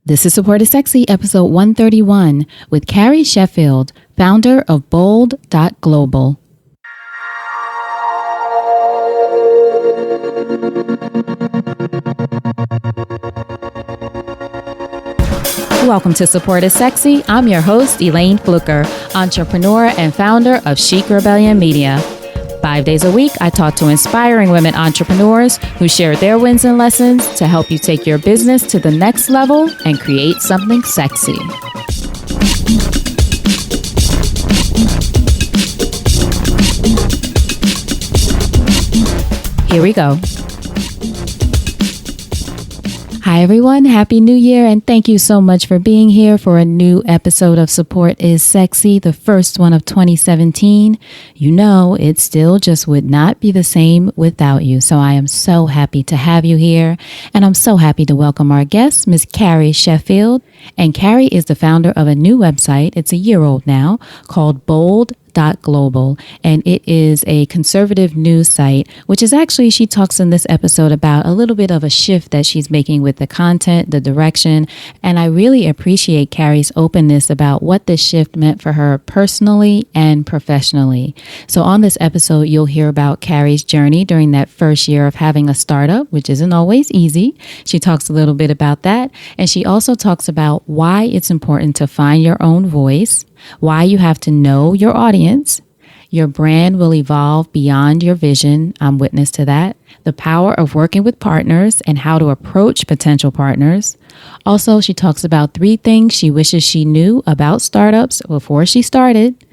This is Support is Sexy, episode 131, with Carrie Sheffield, founder of bold.global. Welcome to Support is Sexy. I'm your host, Elaine Fluker, entrepreneur and founder of Chic Rebellion Media. 5 days a week, I talk to inspiring women entrepreneurs who share their wins and lessons to help you take your business to the next level and create something sexy. Here we go. Hi, everyone. Happy New Year. And thank you so much for being here for a new episode of Support is Sexy, the first one of 2017. You know, it still just would not be the same without you. So I am so happy to have you here. And I'm so happy to welcome our guest, Ms. Carrie Sheffield. And Carrie is the founder of a new website. It's a year old now, called bold.global, and it is a conservative news site, which is actually, she talks in this episode about a little bit of a shift that she's making with the content, the direction, and I really appreciate Carrie's openness about what this shift meant for her personally and professionally. So on this episode, you'll hear about Carrie's journey during that first year of having a startup, which isn't always easy. She talks a little bit about that, and she also talks about why it's important to find your own voice, why you have to know your audience. Your brand will evolve beyond your vision. I'm witness to that. The power of working with partners and how to approach potential partners. Also, she talks about 3 things she wishes she knew about startups before she started.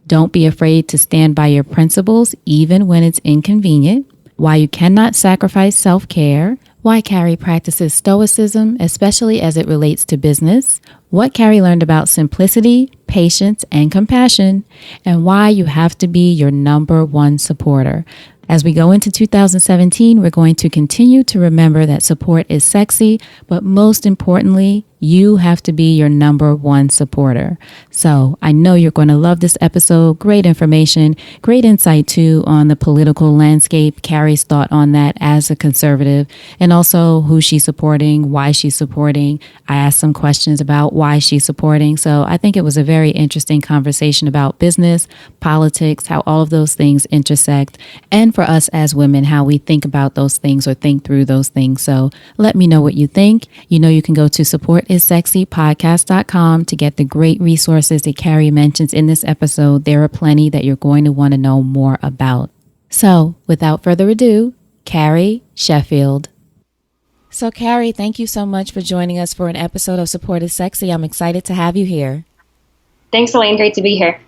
Don't be afraid to stand by your principles, even when it's inconvenient. Why you cannot sacrifice self-care. Why Carrie practices stoicism, especially as it relates to business. What Carrie learned about simplicity, patience, and compassion. And why you have to be your number one supporter. As we go into 2017, we're going to continue to remember that support is sexy, but most importantly, you have to be your number one supporter. So I know you're going to love this episode. Great information, great insight too on the political landscape, Carrie's thought on that as a conservative, and also who she's supporting, why she's supporting. I asked some questions about why she's supporting. So I think it was a very interesting conversation about business, politics, how all of those things intersect, and for us as women, how we think about those things or think through those things. So let me know what you think. You know, you can go to supportissexypodcast.com to get the great resources that Carrie mentions in this episode. There are plenty that you're going to want to know more about. So without further ado, Carrie Sheffield. So Carrie, thank you so much for joining us for an episode of Support is Sexy. I'm excited to have you here. Thanks, Elaine. Great to be here.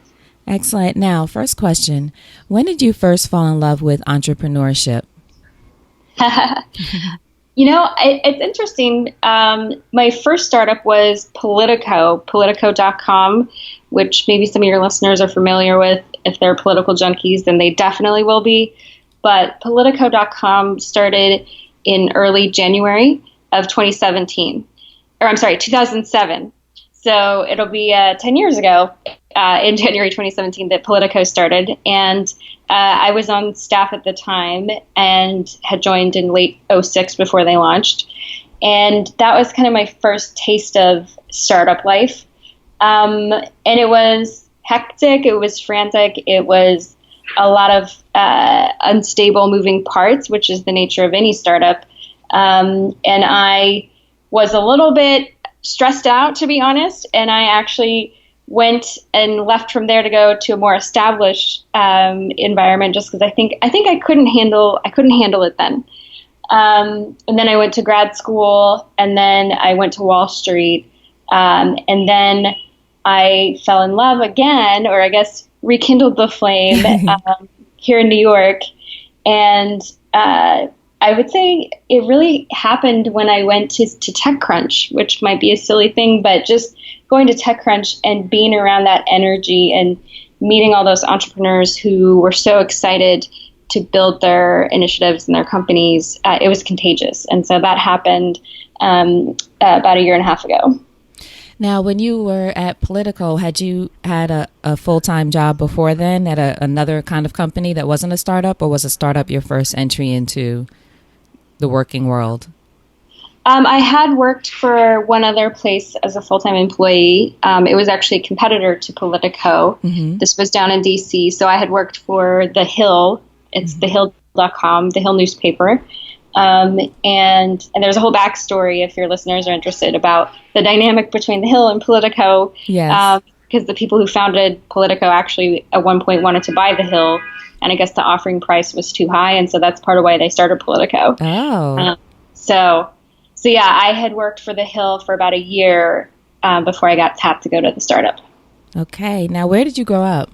Excellent. Now, first question. When did you first fall in love with entrepreneurship? You know, it's interesting. My first startup was politico.com, which maybe some of your listeners are familiar with. If they're political junkies, then they definitely will be. But politico.com started in early January of 2007. So it'll be 10 years ago in January 2017 that Politico started. And I was on staff at the time and had joined in late 2006 before they launched. And that was kind of my first taste of startup life. And it was hectic. It was frantic. It was a lot of unstable moving parts, which is the nature of any startup. And I was a little bit stressed out, to be honest, and I actually went and left from there to go to a more established environment, just because I think I couldn't handle it then. And then I went to grad school, and then I went to Wall Street, and then I fell in love again, or I guess rekindled the flame here in New York, and I would say it really happened when I went to TechCrunch, which might be a silly thing, but just going to TechCrunch and being around that energy and meeting all those entrepreneurs who were so excited to build their initiatives and their companies, it was contagious. And so that happened about a year and a half ago. Now, when you were at Politico, had you had a full-time job before then at another kind of company that wasn't a startup, or was a startup your first entry into the working world? I had worked for one other place as a full-time employee. It was actually a competitor to Politico. Mm-hmm. This was down in DC. So I had worked for The Hill. It's thehill.com, The Hill newspaper. And there's a whole backstory if your listeners are interested about the dynamic between The Hill and Politico. Yes. Because the people who founded Politico actually at one point wanted to buy The Hill. And I guess the offering price was too high. And so that's part of why they started Politico. Oh. So yeah, I had worked for The Hill for about a year before I got tapped to go to the startup. Okay. Now, where did you grow up?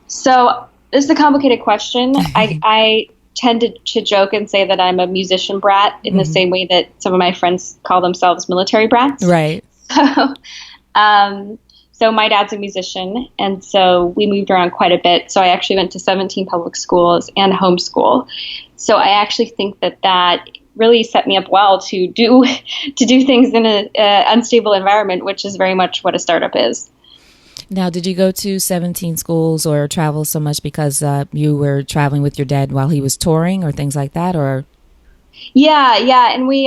So this is a complicated question. I tend to joke and say that I'm a musician brat in the same way that some of my friends call themselves military brats. Right. So my dad's a musician, and so we moved around quite a bit. So I actually went to 17 public schools and homeschool. So I actually think that really set me up well to do things in an unstable environment, which is very much what a startup is. Now, did you go to 17 schools or travel so much because you were traveling with your dad while he was touring or things like that? Or yeah, and we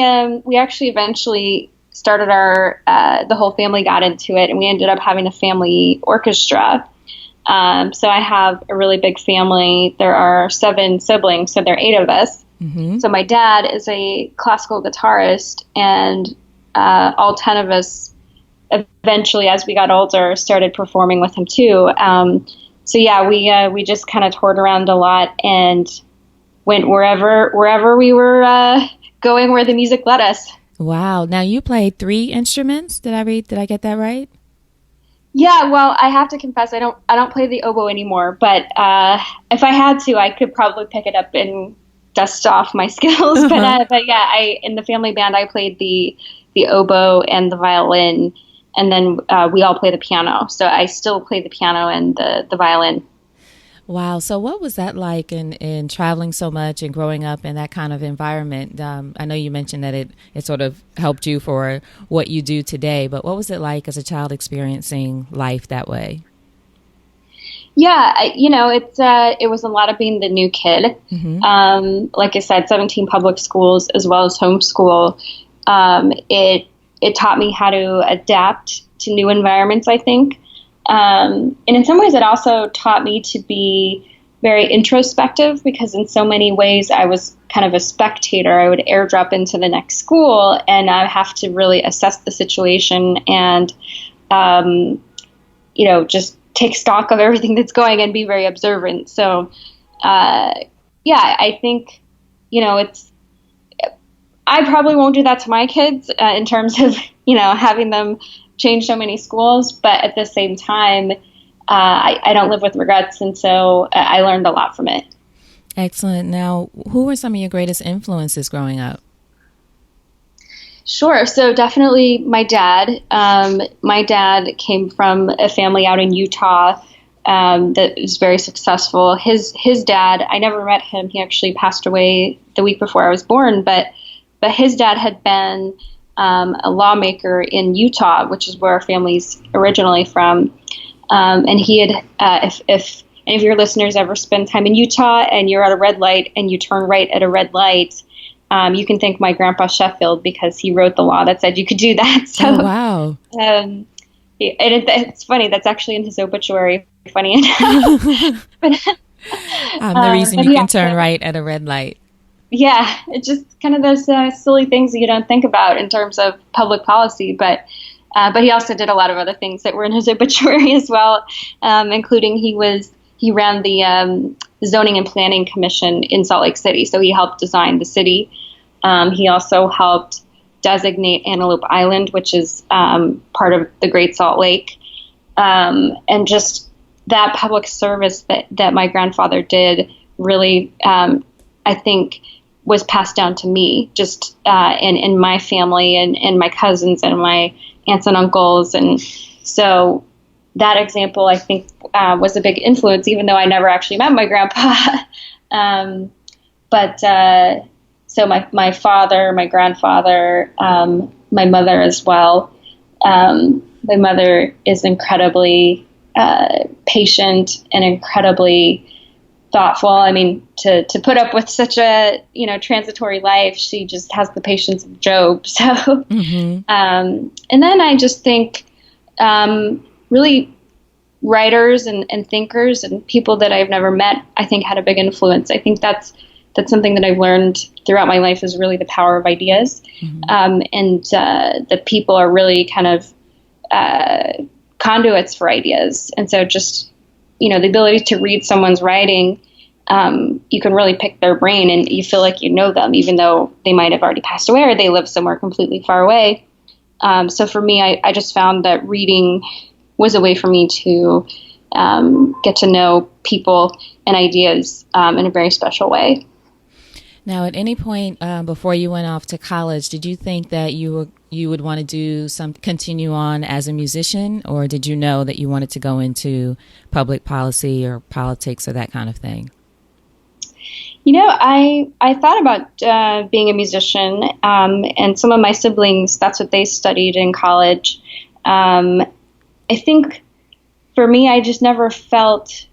actually eventually started the whole family got into it, and we ended up having a family orchestra. So I have a really big family. There are 7 siblings, so there are 8 of us. Mm-hmm. So my dad is a classical guitarist, and all 10 of us eventually, as we got older, started performing with him too. So yeah, we just kind of toured around a lot and went wherever we were going, where the music led us. Wow. Now, you played 3 instruments. Did I get that right? Yeah, well, I have to confess, I don't play the oboe anymore, but if I had to, I could probably pick it up and dust off my skills. But yeah, in the family band, I played the oboe and the violin, and then we all play the piano. So I still play the piano and the violin. Wow. So what was that like in traveling so much and growing up in that kind of environment? I know you mentioned that it sort of helped you for what you do today, but what was it like as a child experiencing life that way? Yeah, it was a lot of being the new kid. Mm-hmm. Like I said, 17 public schools as well as homeschool. It taught me how to adapt to new environments, I think. And in some ways, it also taught me to be very introspective, because in so many ways I was kind of a spectator. I would airdrop into the next school, and I have to really assess the situation and, just take stock of everything that's going and be very observant. So, I think, I probably won't do that to my kids in terms of, having them change so many schools, but at the same time, I don't live with regrets, and so I learned a lot from it. Excellent. Now, who were some of your greatest influences growing up? Sure. So definitely my dad. My dad came from a family out in Utah that was very successful. His dad, I never met him. He actually passed away the week before I was born, but his dad had been a lawmaker in Utah, which is where our family's originally from. And he had, if any of your listeners ever spend time in Utah and you're at a red light and you turn right at a red light, you can thank my grandpa Sheffield, because he wrote the law that said you could do that. So, oh, wow. And it's funny. That's actually in his obituary. Funny enough. I'm the reason you can turn right at a red light. Yeah, it's just kind of those silly things that you don't think about in terms of public policy. But he also did a lot of other things that were in his obituary as well, including he ran the Zoning and Planning Commission in Salt Lake City. So he helped design the city. He also helped designate Antelope Island, which is part of the Great Salt Lake. And just that public service that my grandfather did really, I think, was passed down to me, just in my family and my cousins and my aunts and uncles. And so that example, I think, was a big influence, even though I never actually met my grandpa. So my father, my grandfather, my mother as well. My mother is incredibly patient and incredibly thoughtful. I mean, to put up with such a, transitory life, she just has the patience of Job. So, and then I just think, really writers and thinkers and people that I've never met, I think had a big influence. I think that's something that I've learned throughout my life is really the power of ideas. And that people are really kind of conduits for ideas. And so just, the ability to read someone's writing, you can really pick their brain and you feel like you know them, even though they might have already passed away or they live somewhere completely far away. So for me, I just found that reading was a way for me to get to know people and ideas in a very special way. Now, at any point before you went off to college, did you think that you would want to continue on as a musician, or did you know that you wanted to go into public policy or politics or that kind of thing? I thought about being a musician, and some of my siblings, that's what they studied in college. I think for me, I never felt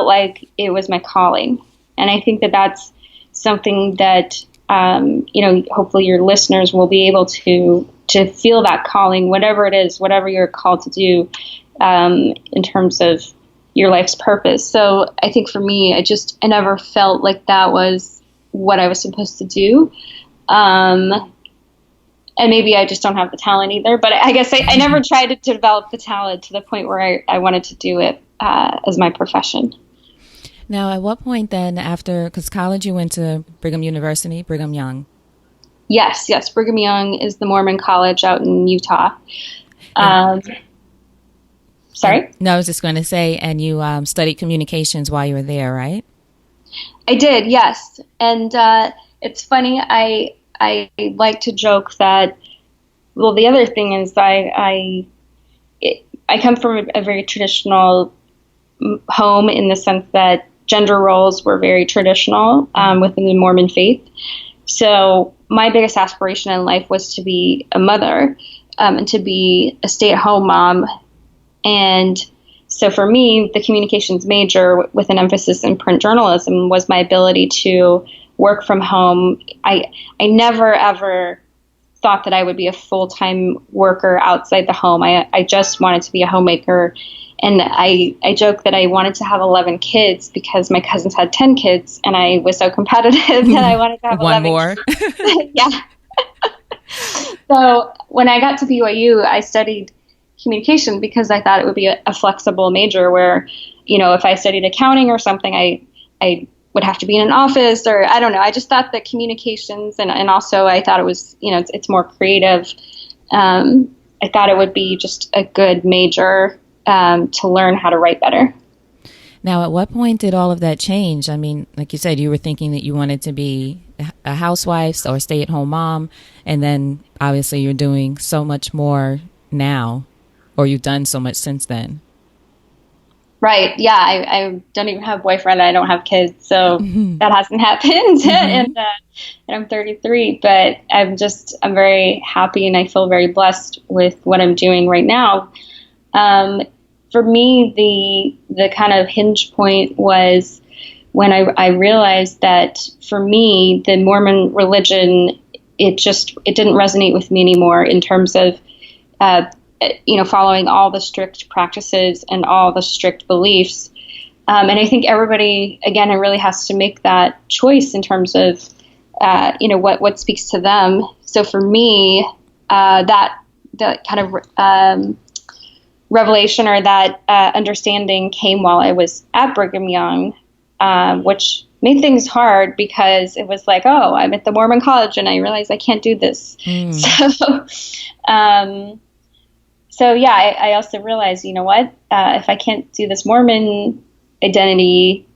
like it was my calling. And I think that that's something that, hopefully your listeners will be able to feel that calling, whatever it is, whatever you're called to do, in terms of your life's purpose. So I think for me, I never felt like that was what I was supposed to do. And maybe I just don't have the talent either, but I guess I never tried to develop the talent to the point where I wanted to do it as my profession. Now, at what point then because college you went to Brigham Young? Yes. Brigham Young is the Mormon college out in Utah. Sorry? No, I was just going to say, and you studied communications while you were there, right? I did, yes. And it's funny, I like to joke that, well, the other thing is I come from a very traditional home in the sense that gender roles were very traditional within the Mormon faith. So my biggest aspiration in life was to be a mother and to be a stay-at-home mom. And so for me, the communications major with an emphasis in print journalism was my ability to work from home. I never, ever thought that I would be a full-time worker outside the home. I just wanted to be a homemaker. And I joke that I wanted to have 11 kids because my cousins had 10 kids, and I was so competitive that I wanted to have one 11 more. kids. Yeah. So when I got to BYU, I studied communication because I thought it would be a flexible major where, if I studied accounting or something, I would have to be in an office, or I don't know. I just thought that communications and also I thought it was, it's more creative. I thought it would be just a good major to learn how to write better. Now, at what point did all of that change? I mean, like you said, you were thinking that you wanted to be a housewife or a stay-at-home mom, and then obviously you're doing so much more now, or you've done so much since then. Right. Yeah. I don't even have a boyfriend. I don't have kids. So that hasn't happened. And I'm 33, but I'm very happy and I feel very blessed with what I'm doing right now. For me, the kind of hinge point was when I realized that for me, the Mormon religion, it didn't resonate with me anymore in terms of, following all the strict practices and all the strict beliefs. And I think everybody, again, it really has to make that choice in terms of, what speaks to them. So for me, that kind of revelation or that understanding came while I was at Brigham Young, which made things hard because it was like, oh, I'm at the Mormon college and I realized I can't do this. So yeah, I also realized, if I can't do this Mormon identity,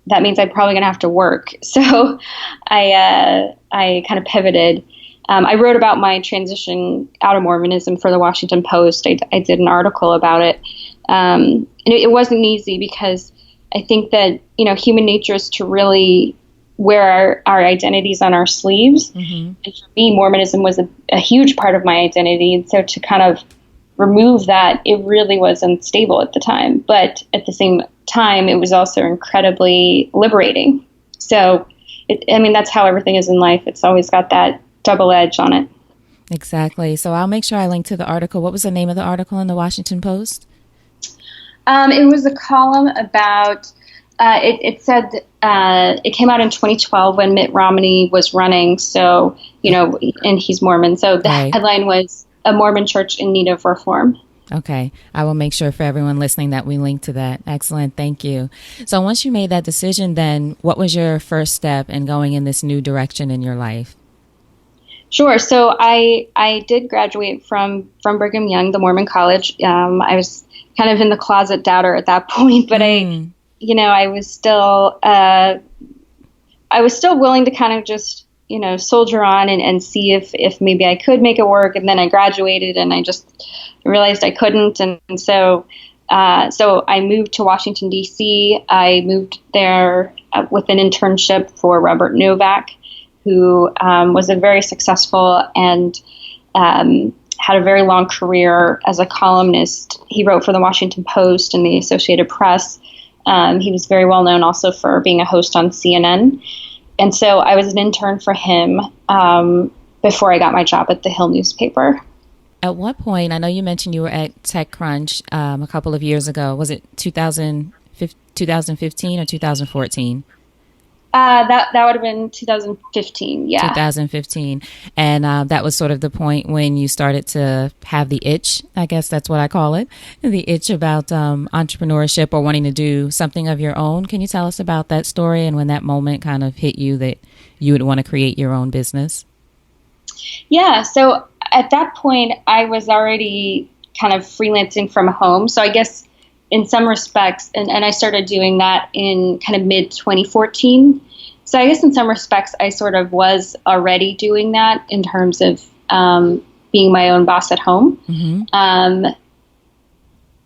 that means I'm probably going to have to work. So I kind of pivoted. I wrote about my transition out of Mormonism for the Washington Post. I did an article about it. And it wasn't easy because I think that, human nature is to really wear our identities on our sleeves. And for me, Mormonism was a huge part of my identity. And so to kind of remove that, it really was unstable at the time. But at the same time, it was also incredibly liberating. So, that's how everything is in life. It's always got that double edge on it. Exactly. So I'll make sure I link to the article. What was the name of the article in the Washington Post? It was a column about, it said, it came out in 2012 when Mitt Romney was running. So, and he's Mormon. So the headline was "A Mormon Church in Need of Reform." Okay. I will make sure for everyone listening that we link to that. Excellent. Thank you. So once you made that decision, then what was your first step in going in this new direction in your life? Sure. So I did graduate from Brigham Young, the Mormon college. I was kind of in the closet doubter at that point, but I was still willing to kind of just, soldier on and see if maybe I could make it work. And then I graduated and I just realized I couldn't. And so I moved to Washington, D.C. I moved there with an internship for Robert Novak, who was a very successful and had a very long career as a columnist. He wrote for the Washington Post and the Associated Press. He was very well known also for being a host on CNN. And so I was an intern for him before I got my job at the Hill newspaper. At what point, I know you mentioned you were at TechCrunch a couple of years ago. Was it 2015 or 2014? That would have been 2015, yeah. 2015. And that was sort of the point when you started to have the itch, I guess that's what I call it, the itch about entrepreneurship or wanting to do something of your own. Can you tell us about that story and when that moment kind of hit you that you would want to create your own business? Yeah, so at that point, I was already kind of freelancing from home. So I guess in some respects, and I started doing that in kind of mid-2014. So I guess in some respects, I sort of was already doing that in terms of being my own boss at home. Mm-hmm.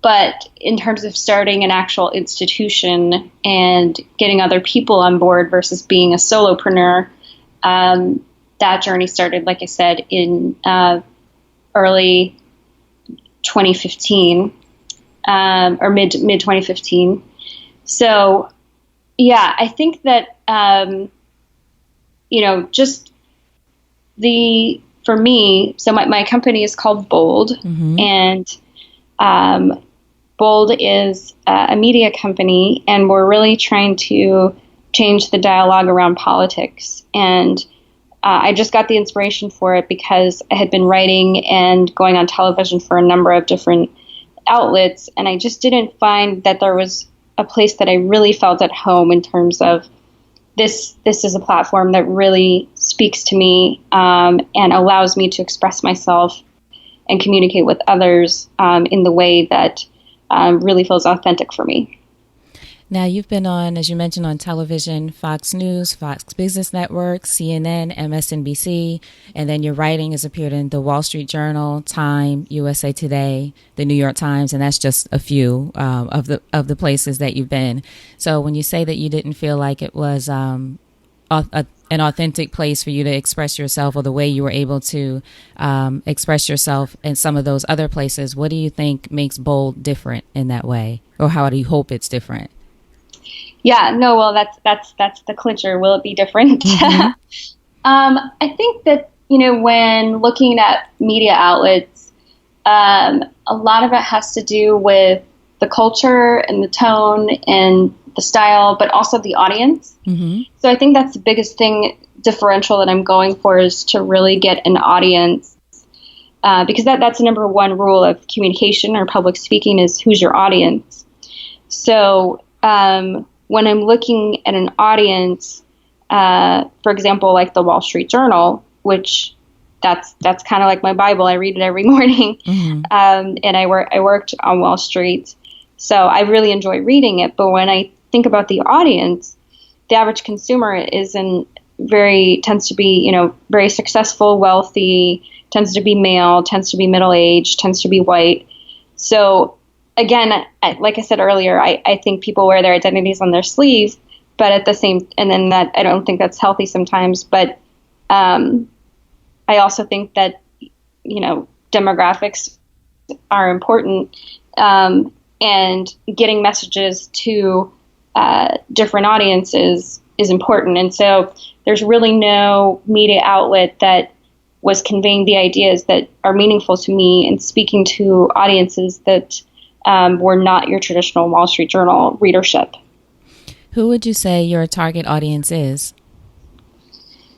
But in terms of starting an actual institution and getting other people on board versus being a solopreneur, that journey started, like I said, in early 2015. Or mid 2015. So, yeah, I think that, just for me, so my company is called Bold, mm-hmm. and Bold is a media company, and we're really trying to change the dialogue around politics. And I just got the inspiration for it because I had been writing and going on television for a number of different outlets, and I just didn't find that there was a place that I really felt at home in terms of this is a platform that really speaks to me and allows me to express myself and communicate with others in the way that really feels authentic for me. Now, you've been on, as you mentioned, on television, Fox News, Fox Business Network, CNN, MSNBC, and then your writing has appeared in the Wall Street Journal, Time, USA Today, the New York Times, and that's just a few of the places that you've been. So when you say that you didn't feel like it was an authentic place for you to express yourself or the way you were able to express yourself in some of those other places, what do you think makes Bold different in that way? Or how do you hope it's different? Yeah, no, well, that's the clincher. Will it be different? Mm-hmm. I think that, when looking at media outlets, a lot of it has to do with the culture and the tone and the style, but also the audience. Mm-hmm. So I think that's the biggest differential that I'm going for is to really get an audience, because that's the number one rule of communication or public speaking is who's your audience. So when I'm looking at an audience, for example, like the Wall Street Journal, which that's kind of like my Bible. I read it every morning, mm-hmm. And I worked on Wall Street, so I really enjoy reading it. But when I think about the audience, the average consumer tends to be very successful, wealthy, tends to be male, tends to be middle-aged, tends to be white. So again, like I said earlier, I think people wear their identities on their sleeve, but and then that I don't think that's healthy sometimes. But I also think that demographics are important, and getting messages to different audiences is important. And so there's really no media outlet that was conveying the ideas that are meaningful to me and speaking to audiences that were not your traditional Wall Street Journal readership. Who would you say your target audience is?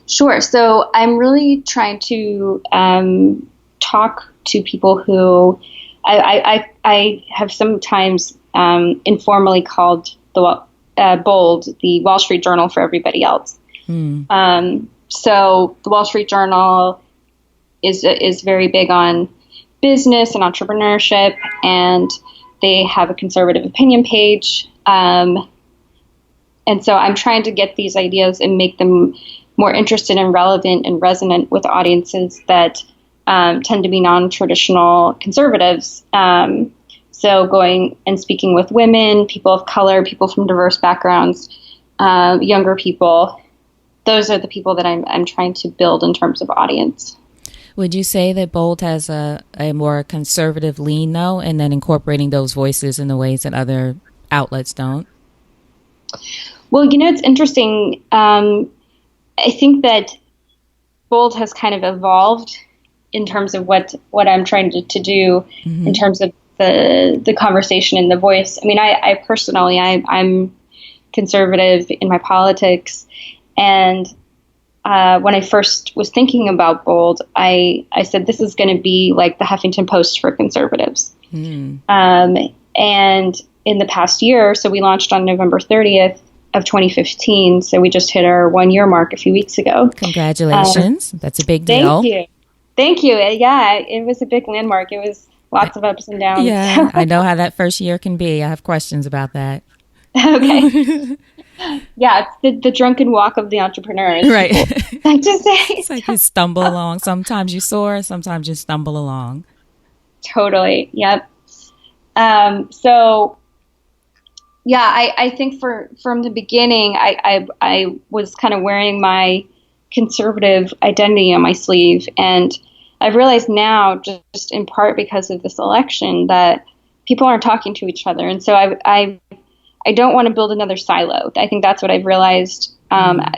Sure. So I'm really trying to talk to people who I have sometimes informally called the Bold, the Wall Street Journal for everybody else. So the Wall Street Journal is very big on business and entrepreneurship, and they have a conservative opinion page. And so I'm trying to get these ideas and make them more interested and relevant and resonant with audiences that tend to be non-traditional conservatives. So going and speaking with women, people of color, people from diverse backgrounds, younger people. Those are the people that I'm trying to build in terms of audience. Would you say that Bold has a more conservative lean, though, and then incorporating those voices in the ways that other outlets don't? Well, it's interesting. I think that Bold has kind of evolved in terms of what I'm trying to do in terms of the conversation and the voice. I mean, I personally, I'm conservative in my politics. And when I first was thinking about Bold, I said, this is going to be like the Huffington Post for conservatives. And in the past year, so we launched on November 30th of 2015. So we just hit our 1 year mark a few weeks ago. Congratulations. That's a big deal. Thank you. Yeah, it was a big landmark. It was lots of ups and downs. Yeah, I know how that first year can be. I have questions about that. Okay. Yeah, it's the drunken walk of the entrepreneurs. Right. Like to say. It's like you stumble along. Sometimes you soar, sometimes you stumble along. Totally. Yep. So, yeah, I think from the beginning, I was kind of wearing my conservative identity on my sleeve. And I've realized now, just in part because of this election, that people aren't talking to each other. And so I don't want to build another silo. I think that's what I've realized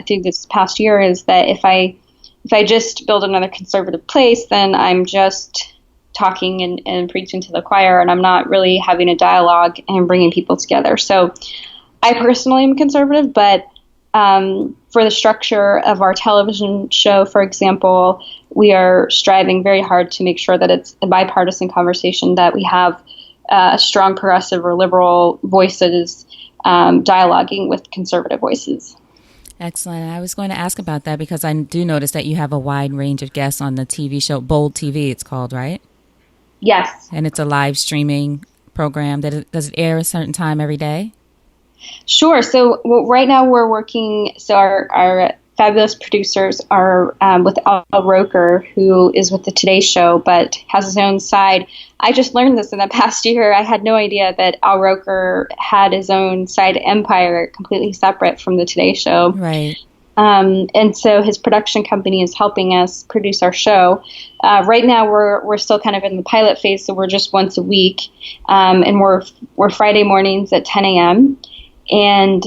through this past year, is that if I just build another conservative place, then I'm just talking and preaching to the choir, and I'm not really having a dialogue and bringing people together. So I personally am conservative, but for the structure of our television show, for example, we are striving very hard to make sure that it's a bipartisan conversation, that we have strong progressive or liberal voices dialoguing with conservative voices. Excellent. I was going to ask about that because I do notice that you have a wide range of guests on the TV show, Bold TV, it's called, right? Yes. And it's a live streaming program. Does it air a certain time every day? Sure. So right now we're working, so our fabulous producers are with Al Roker, who is with the Today Show, but has his own side. I just learned this in the past year. I had no idea that Al Roker had his own side empire, completely separate from the Today Show. Right. And so his production company is helping us produce our show. Right now we're still kind of in the pilot phase, so we're just once a week, and we're Friday mornings at 10 a.m. And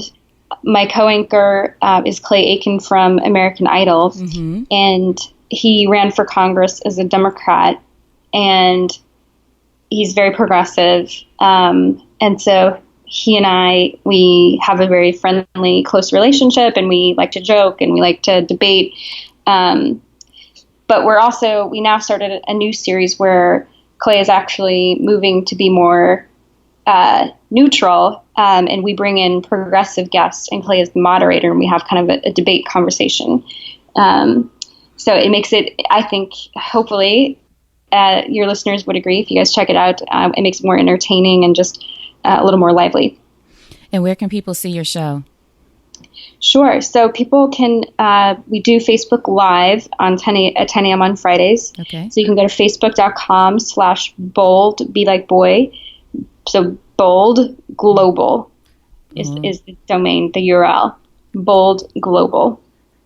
my co-anchor is Clay Aiken from American Idol, and he ran for Congress as a Democrat, and he's very progressive. And so he and we have a very friendly, close relationship, and we like to joke and we like to debate. But we now started a new series where Clay is actually moving to be more neutral, and we bring in progressive guests, and Clay is the moderator, and we have kind of a debate conversation. So it makes it, I think, hopefully, your listeners would agree if you guys check it out. It makes it more entertaining and just a little more lively. And where can people see your show? Sure. So people can, we do Facebook Live at 10 a.m. on Fridays. Okay. So you can go to facebook.com/bold, be like boy. So bold.global is the domain, the URL, bold.global.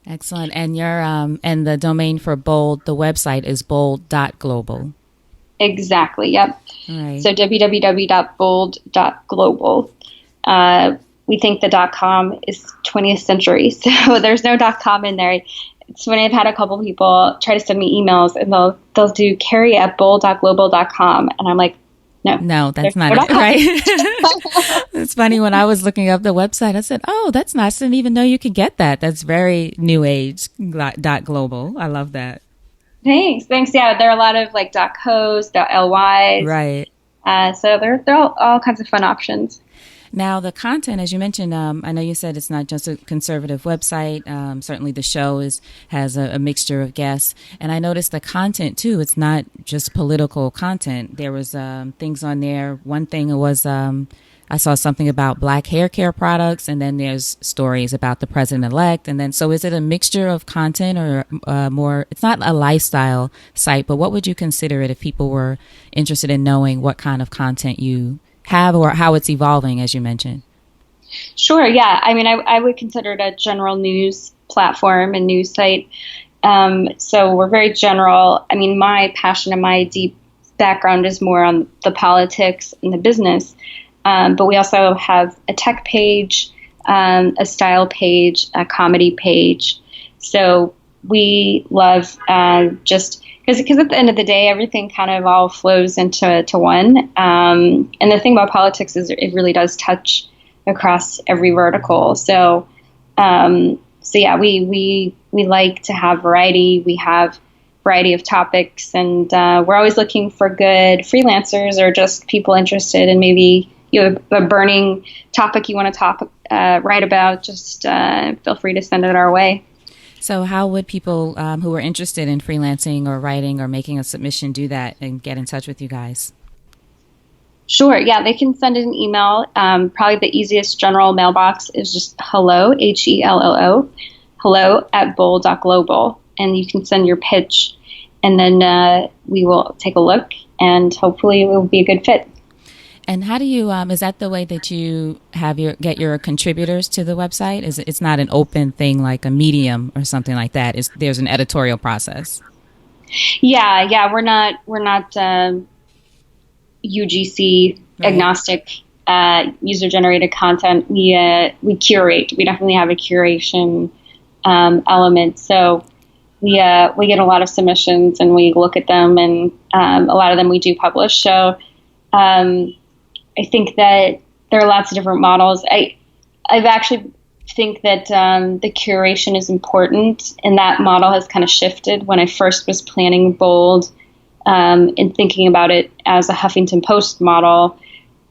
Excellent. And your and the domain for Bold, the website is bold.global. Exactly. Yep. Right. So www.bold.global. We think the .com is 20th century, so there's no .com in there. It's when I've had a couple people try to send me emails, and they'll do Carrie@bold.global.com, and I'm like, no, that's not it, right? It's funny, when I was looking up the website, I said, oh, that's nice. I didn't even know you could get that. That's very new age .global. I love that. Thanks. Yeah, there are a lot of like .cos, .lys. Right. So they're all kinds of fun options. Now, the content, as you mentioned, I know you said it's not just a conservative website. Certainly the show has a mixture of guests. And I noticed the content, too. It's not just political content. There was things on there. One thing was I saw something about Black hair care products, and then there's stories about the president-elect. And then, so is it a mixture of content or more? It's not a lifestyle site, but what would you consider it if people were interested in knowing what kind of content you have or how it's evolving, as you mentioned? Sure. Yeah. I mean, I would consider it a general news platform and news site. So we're very general. I mean, my passion and my deep background is more on the politics and the business. But we also have a tech page, a style page, a comedy page. So we love just because at the end of the day, everything kind of all flows into one. And the thing about politics is it really does touch across every vertical. So yeah, we like to have variety. We have variety of topics, and we're always looking for good freelancers or just people interested in maybe you have a burning topic you want to write about. Just feel free to send it our way. So how would people who are interested in freelancing or writing or making a submission do that and get in touch with you guys? Sure. Yeah, they can send an email. Probably the easiest general mailbox is just hello, HELLO, hello @bold.global. And you can send your pitch, and then we will take a look, and hopefully it will be a good fit. And how do you, is that the way that you get your contributors to the website? It's not an open thing like a Medium or something like that. There's an editorial process. Yeah. We're not UGC agnostic, user generated content. We curate. We definitely have a curation element. So we get a lot of submissions and we look at them, and a lot of them we do publish. So I think that there are lots of different models. I actually think that the curation is important, and that model has kind of shifted. When I first was planning Bold and thinking about it as a Huffington Post model,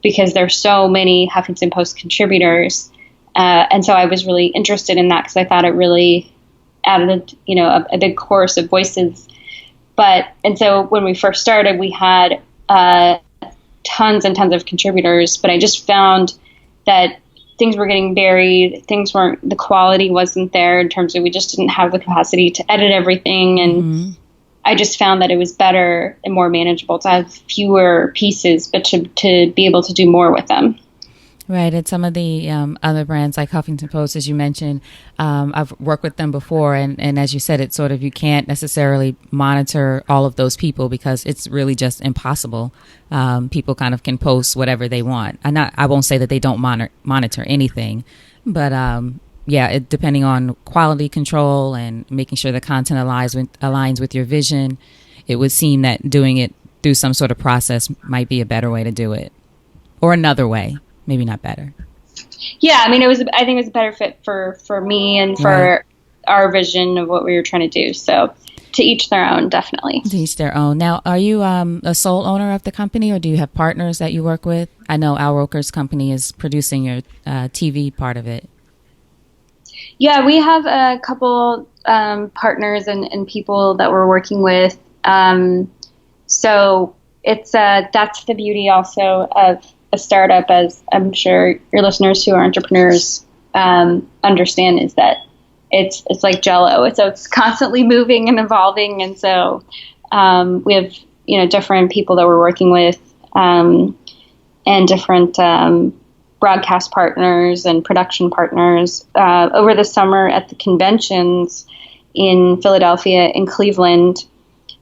because there's so many Huffington Post contributors, and so I was really interested in that because I thought it really added, a big chorus of voices. And so when we first started, we had tons and tons of contributors, but I just found that things were getting buried. The quality wasn't there in terms of, we just didn't have the capacity to edit everything. And I just found that it was better and more manageable to have fewer pieces, but to be able to do more with them. Right. And some of the other brands like Huffington Post, as you mentioned, I've worked with them before. And as you said, it's sort of, you can't necessarily monitor all of those people because it's really just impossible. People kind of can post whatever they want. I won't say that they don't monitor anything, but depending on quality control and making sure the content aligns with your vision, it would seem that doing it through some sort of process might be a better way to do it, or another way. Maybe not better. Yeah, I mean, I think it was a better fit for me and for our vision of what we were trying to do. So to each their own, definitely. To each their own. Now, are you a sole owner of the company, or do you have partners that you work with? I know Al Roker's company is producing your TV part of it. Yeah, we have a couple partners and people that we're working with. So it's that's the beauty also of a startup, as I'm sure your listeners who are entrepreneurs understand, is that it's like Jell-O. It's constantly moving and evolving, and so we have different people that we're working with, and different broadcast partners and production partners. Over the summer at the conventions in Philadelphia and Cleveland,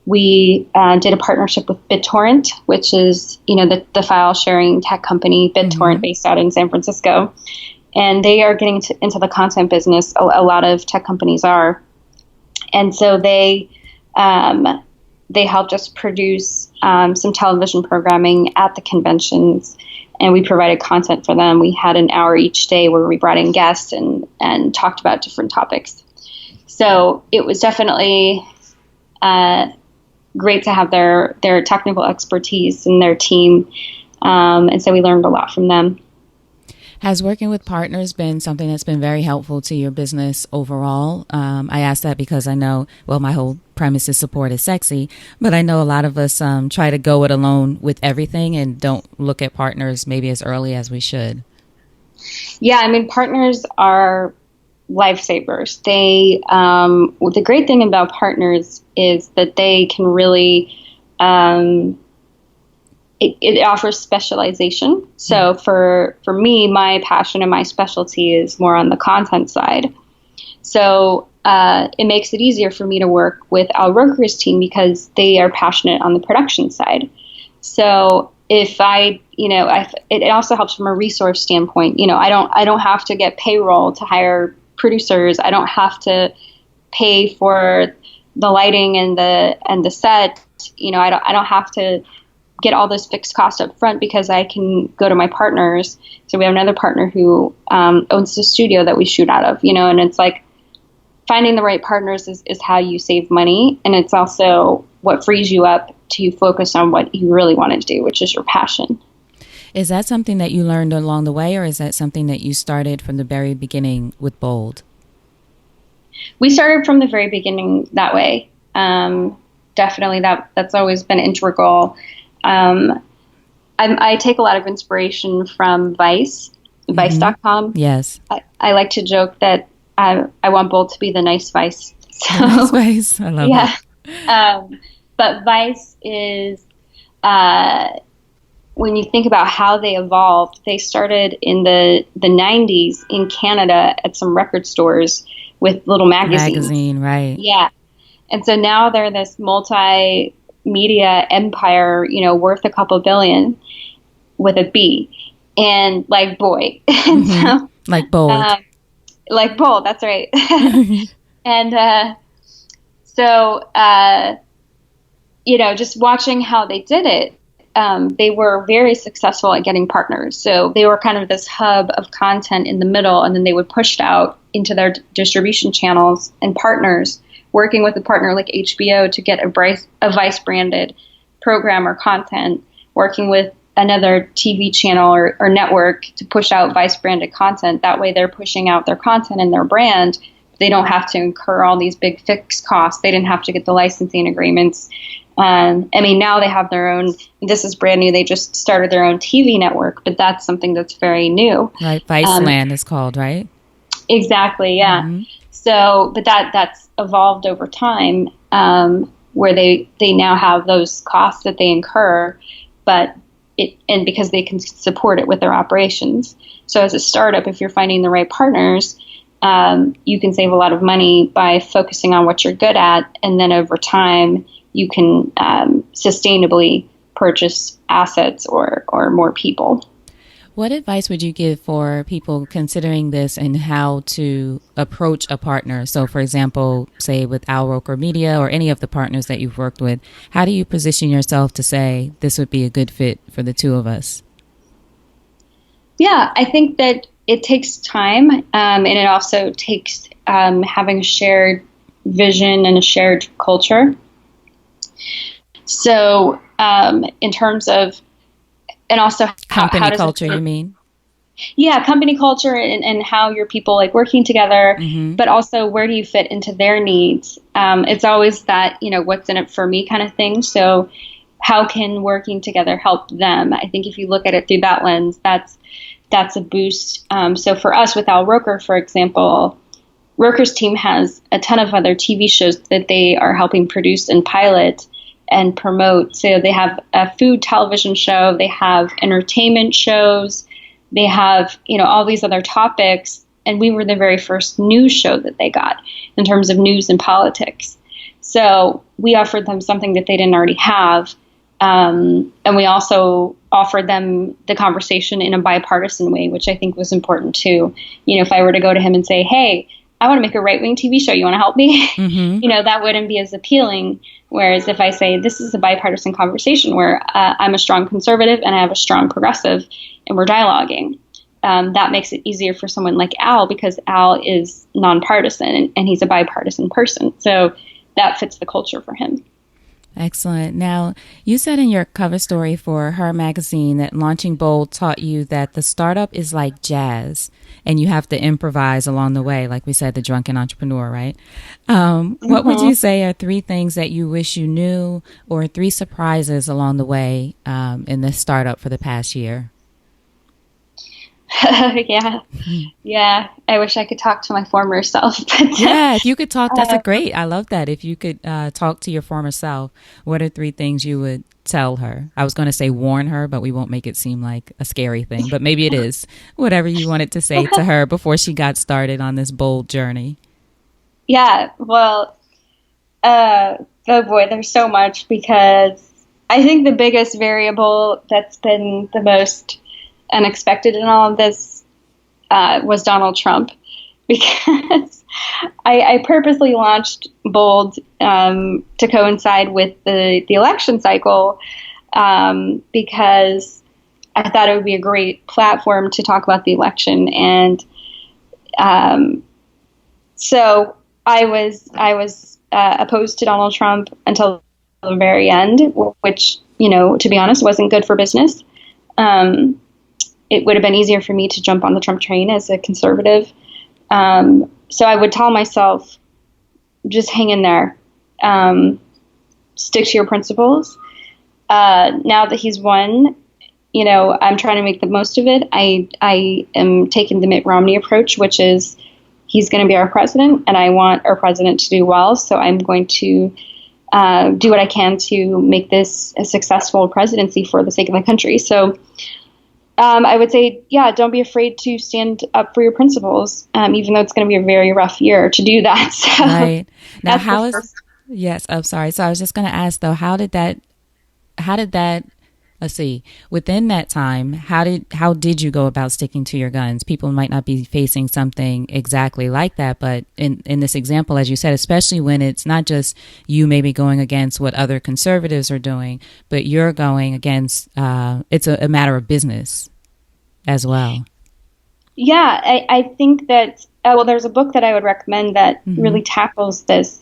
We did a partnership with BitTorrent, which is, the file sharing tech company, BitTorrent, based out in San Francisco. And they are getting into the content business. A lot of tech companies are. And so they helped us produce some television programming at the conventions, and we provided content for them. We had an hour each day where we brought in guests and talked about different topics. So it was definitely great to have their technical expertise and their team. And so we learned a lot from them. Has working with partners been something that's been very helpful to your business overall? I ask that because I know, my whole premise is support is sexy, but I know a lot of us try to go it alone with everything and don't look at partners maybe as early as we should. Yeah, partners are lifesavers. The great thing about partners is that they can really, it offers specialization. So for me, my passion and my specialty is more on the content side. So it makes it easier for me to work with Al Roker's team because they are passionate on the production side. So if it also helps from a resource standpoint. I don't have to get payroll to hire producers. I don't have to pay for the lighting and the set. I don't have to get all those fixed costs up front because I can go to my partners. So we have another partner who owns the studio that we shoot out of, and it's like finding the right partners is how you save money. And it's also what frees you up to focus on what you really want to do, which is your passion. Is that something that you learned along the way, or is that something that you started from the very beginning with Bold? We started from the very beginning that way. Definitely that's always been integral. I take a lot of inspiration from Vice, Vice.com. Yes. I like to joke that I want Bold to be the nice Vice. So, the nice Vice. I love it. But Vice is, when you think about how they evolved, they started in the 90s in Canada at some record stores with little magazines. Magazine, right. Yeah. And so now they're this multimedia empire, worth a couple billion with a B. And like boy. So, like Bold. Like Bold, that's right. And just watching how they did it, they were very successful at getting partners. So they were kind of this hub of content in the middle, and then they would push it out into their distribution channels and partners, working with a partner like HBO to get a Vice branded program or content, working with another TV channel or network to push out Vice branded content. That way they're pushing out their content and their brand. They don't have to incur all these big fixed costs. They didn't have to get the licensing agreements. Now they have their own, this is brand new. They just started their own TV network, but that's something that's very new. Right. Viceland is called, right? Exactly. Yeah. Mm-hmm. So, but that's evolved over time, where they now have those costs that they incur, and because they can support it with their operations. So as a startup, if you're finding the right partners, you can save a lot of money by focusing on what you're good at. And then over time, you can sustainably purchase assets or more people. What advice would you give for people considering this and how to approach a partner? So, for example, say with Al Roker Media or any of the partners that you've worked with, how do you position yourself to say this would be a good fit for the two of us? Yeah, I think that it takes time, and it also takes having a shared vision and a shared culture. So, in terms of, and also company culture, you mean? Yeah, company culture and how your people like working together, but also where do you fit into their needs? It's always that, what's in it for me kind of thing. So how can working together help them? I think if you look at it through that lens, that's a boost. So for us with Al Roker, for example, Roker's team has a ton of other TV shows that they are helping produce and pilot and promote. So they have a food television show, they have entertainment shows, they have, all these other topics. And we were the very first news show that they got in terms of news and politics. So we offered them something that they didn't already have. And we also offered them the conversation in a bipartisan way, which I think was important too. If I were to go to him and say, hey, I want to make a right-wing TV show, you want to help me? Mm-hmm. That wouldn't be as appealing. Whereas if I say, this is a bipartisan conversation where I'm a strong conservative and I have a strong progressive and we're dialoguing, that makes it easier for someone like Al, because Al is nonpartisan and he's a bipartisan person. So that fits the culture for him. Excellent. Now, you said in your cover story for Her magazine that launching Bold taught you that the startup is like jazz and you have to improvise along the way. Like we said, the drunken entrepreneur, right? What would you say are 3 things that you wish you knew, or 3 surprises along the way in this startup for the past year? Yeah. I wish I could talk to my former self. But, yeah, if you could talk, that's a great. I love that. If you could talk to your former self, what are 3 things you would tell her? I was going to say warn her, but we won't make it seem like a scary thing. But maybe it is. Whatever you wanted to say to her before she got started on this bold journey. Yeah, well, oh boy, there's so much, because I think the biggest variable that's been the most unexpected in all of this was Donald Trump, because I purposely launched Bold to coincide with the election cycle, because I thought it would be a great platform to talk about the election. And so I was opposed to Donald Trump until the very end, which, to be honest, wasn't good for business. It would have been easier for me to jump on the Trump train as a conservative. So I would tell myself, just hang in there, stick to your principles. Now that he's won, I'm trying to make the most of it. I am taking the Mitt Romney approach, which is he's going to be our president, and I want our president to do well. So I'm going to do what I can to make this a successful presidency for the sake of the country. So I would say, don't be afraid to stand up for your principles, even though it's going to be a very rough year to do that. So right. Now, yes, I'm sorry. So I was just going to ask, though, how did that, let's see, within that time, how did you go about sticking to your guns? People might not be facing something exactly like that, but in this example, as you said, especially when it's not just you maybe going against what other conservatives are doing, but you're going against, it's a matter of business as well. Yeah, I think that, there's a book that I would recommend that really tackles this.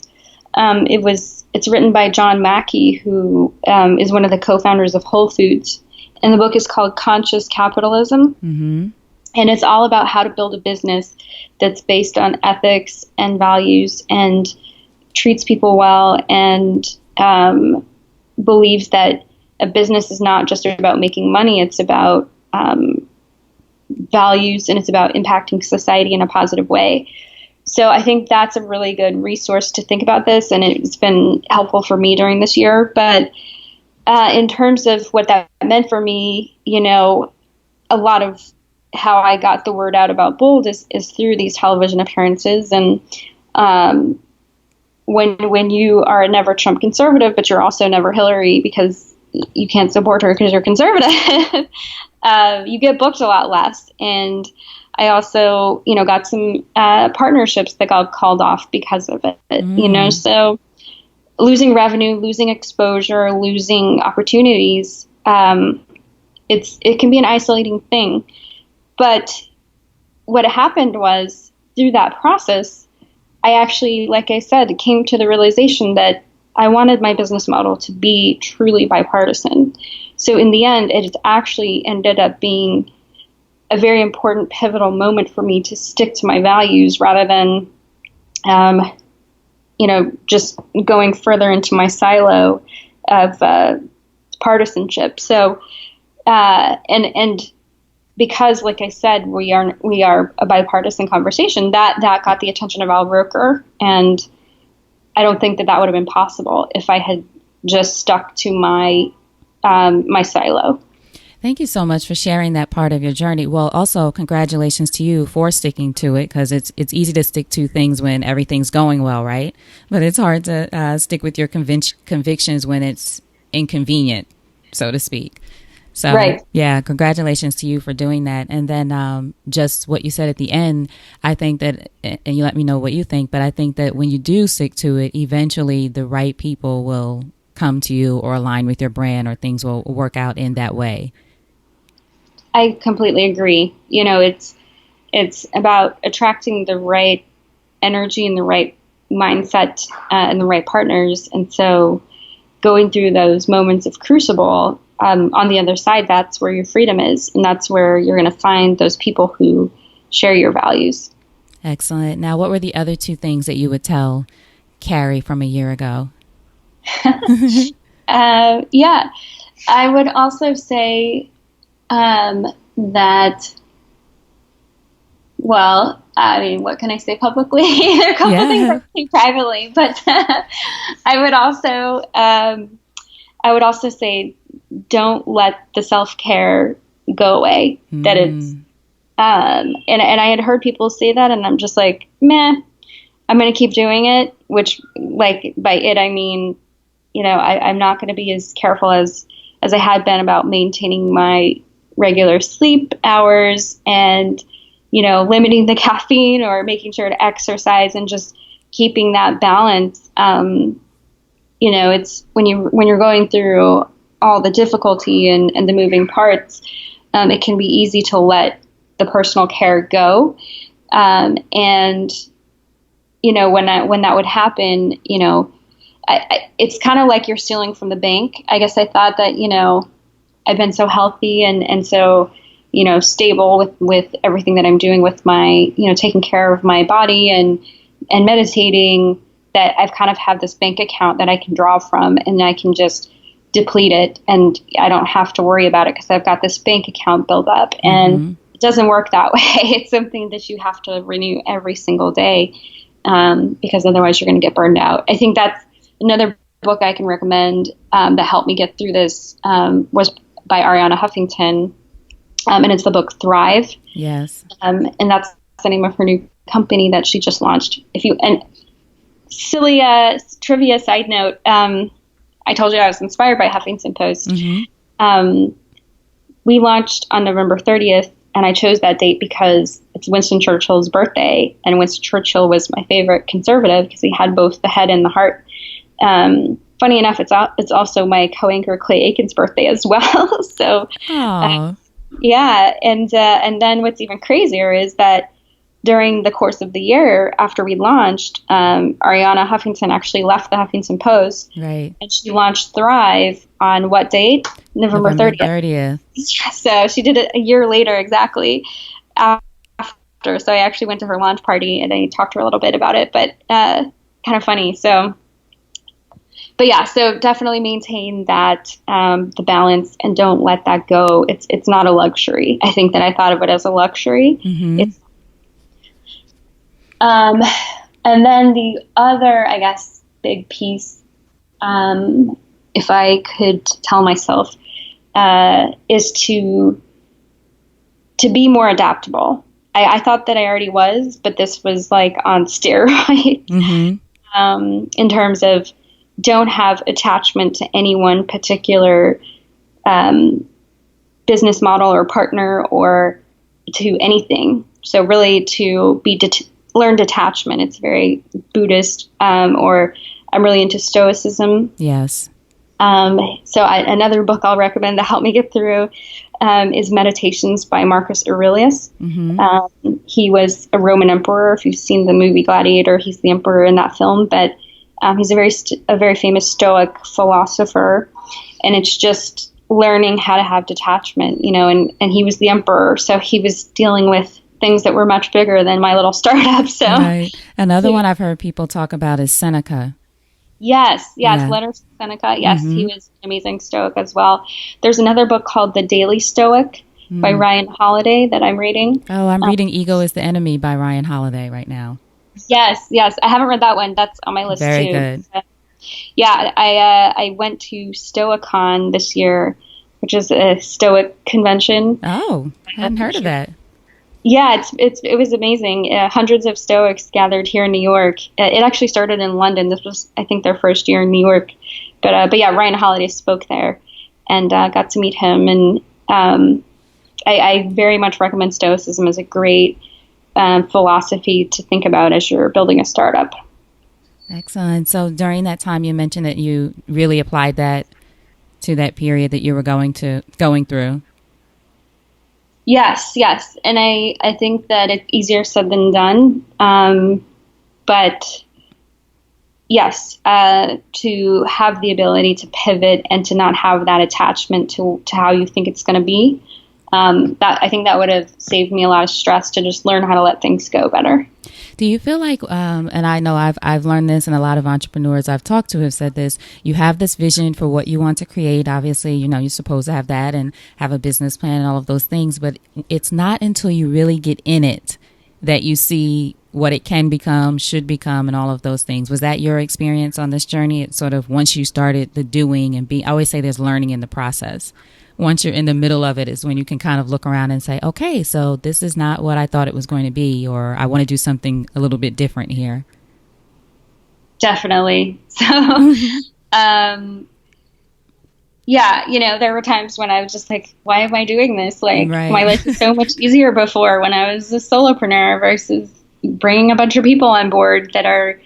It's written by John Mackey, who is one of the co-founders of Whole Foods. And the book is called Conscious Capitalism. Mm-hmm. And it's all about how to build a business that's based on ethics and values and treats people well, and believes that a business is not just about making money. It's about values, and it's about impacting society in a positive way. So I think that's a really good resource to think about this, and it's been helpful for me during this year. But in terms of what that meant for me, a lot of how I got the word out about Bold is through these television appearances. And when you are a never Trump conservative, but you're also never Hillary because you can't support her because you're conservative, you get booked a lot less. And I also, got some partnerships that got called off because of it, so losing revenue, losing exposure, losing opportunities, it can be an isolating thing. But what happened was, through that process, I actually, like I said, came to the realization that I wanted my business model to be truly bipartisan. So in the end, it actually ended up being a very important pivotal moment for me to stick to my values rather than, just going further into my silo of partisanship. So, and because, like I said, we are a bipartisan conversation, that got the attention of Al Roker, and I don't think that would have been possible if I had just stuck to my my silo. Thank you so much for sharing that part of your journey. Well, also congratulations to you for sticking to it, because it's easy to stick to things when everything's going well, right? But it's hard to stick with your convictions when it's inconvenient, so to speak. So, Right. yeah, congratulations to you for doing that. And then just what you said at the end, I think that, and you let me know what you think, but I think that when you do stick to it, eventually the right people will come to you or align with your brand, or things will work out in that way. I completely agree. It's about attracting the right energy and the right mindset and the right partners. And so going through those moments of crucible, on the other side, that's where your freedom is. And that's where you're going to find those people who share your values. Excellent. Now, what were the other two things that you would tell Carrie from a year ago? Yeah, I would also say that, well, I mean, what can I say publicly? There are a couple things I say privately, but I would also say, don't let the self-care go away. That it's, and I had heard people say that, and I'm just like, meh, I'm going to keep doing it, which, like, by it, I mean, I'm not going to be as careful as I had been about maintaining my regular sleep hours and, limiting the caffeine or making sure to exercise and just keeping that balance. It's when you're going through all the difficulty and the moving parts, it can be easy to let the personal care go. And, when that would happen, it's kind of like you're stealing from the bank. I guess I thought that, I've been so healthy and so, stable with everything that I'm doing with my, taking care of my body and meditating, that I've kind of had this bank account that I can draw from, and I can just deplete it, and I don't have to worry about it because I've got this bank account built up. And it doesn't work that way. It's something that you have to renew every single day, because otherwise you're going to get burned out. I think that's another book I can recommend that helped me get through this, was by Arianna Huffington, and it's the book Thrive. Yes. And that's the name of her new company that she just launched. And silly trivia side note, I told you I was inspired by Huffington Post. We launched on November 30th, and I chose that date because it's Winston Churchill's birthday, and Winston Churchill was my favorite conservative because he had both the head and the heart. Funny enough, it's also my co-anchor Clay Aiken's birthday as well. So, yeah, and then what's even crazier is that during the course of the year after we launched, Arianna Huffington actually left the Huffington Post, right, and she launched Thrive on what date? November 30th. So she did it a year later exactly after. So I actually went to her launch party and I talked to her a little bit about it, but kind of funny. So. But yeah, so definitely maintain that, the balance, and don't let that go. It's not a luxury. I think that I thought of it as a luxury. It's, and then the other, I guess, big piece, if I could tell myself, is to be more adaptable. I thought that I already was, but this was like on steroids, in terms of, don't have attachment to any one particular business model or partner or to anything. So really to be learn detachment. It's very Buddhist, or I'm really into stoicism. Yes. So another book I'll recommend that helped me get through is Meditations by Marcus Aurelius. He was a Roman emperor. If you've seen the movie Gladiator, he's the emperor in that film, but he's a very famous Stoic philosopher, and it's just learning how to have detachment, and he was the emperor, so he was dealing with things that were much bigger than my little startup. So, right. Another one I've heard people talk about is Seneca. Yes, Letters to Seneca. Yes, he was an amazing Stoic as well. There's another book called The Daily Stoic by Ryan Holiday that I'm reading. Oh, I'm reading Ego is the Enemy by Ryan Holiday right now. Yes. I haven't read that one. That's on my list too. Very good. Yeah, I went to StoiCon this year, which is a Stoic convention. Oh, I hadn't heard of that. Yeah, it was amazing. Hundreds of Stoics gathered here in New York. It actually started in London. This was, I think, their first year in New York. But yeah, Ryan Holiday spoke there, and got to meet him. And I very much recommend Stoicism as a great philosophy to think about as you're building a startup. Excellent. So during that time, you mentioned that you really applied that to that period that you were going through. Yes, yes. And I think that it's easier said than done. But yes, to have the ability to pivot and to not have that attachment to how you think it's going to be, that I think that would have saved me a lot of stress to just learn how to let things go better. Do you feel like, and I know I've learned this, and a lot of entrepreneurs I've talked to have said this, you have this vision for what you want to create. Obviously, you're supposed to have that and have a business plan and all of those things, but it's not until you really get in it that you see what it can become, should become, and all of those things. Was that your experience on this journey? It's sort of once you started the doing and I always say there's learning in the process. Once you're in the middle of it is when you can kind of look around and say, okay, so this is not what I thought it was going to be, or I want to do something a little bit different here. Definitely. So, yeah, there were times when I was just like, why am I doing this? Like, right. My life was so much easier before when I was a solopreneur versus bringing a bunch of people on board that are,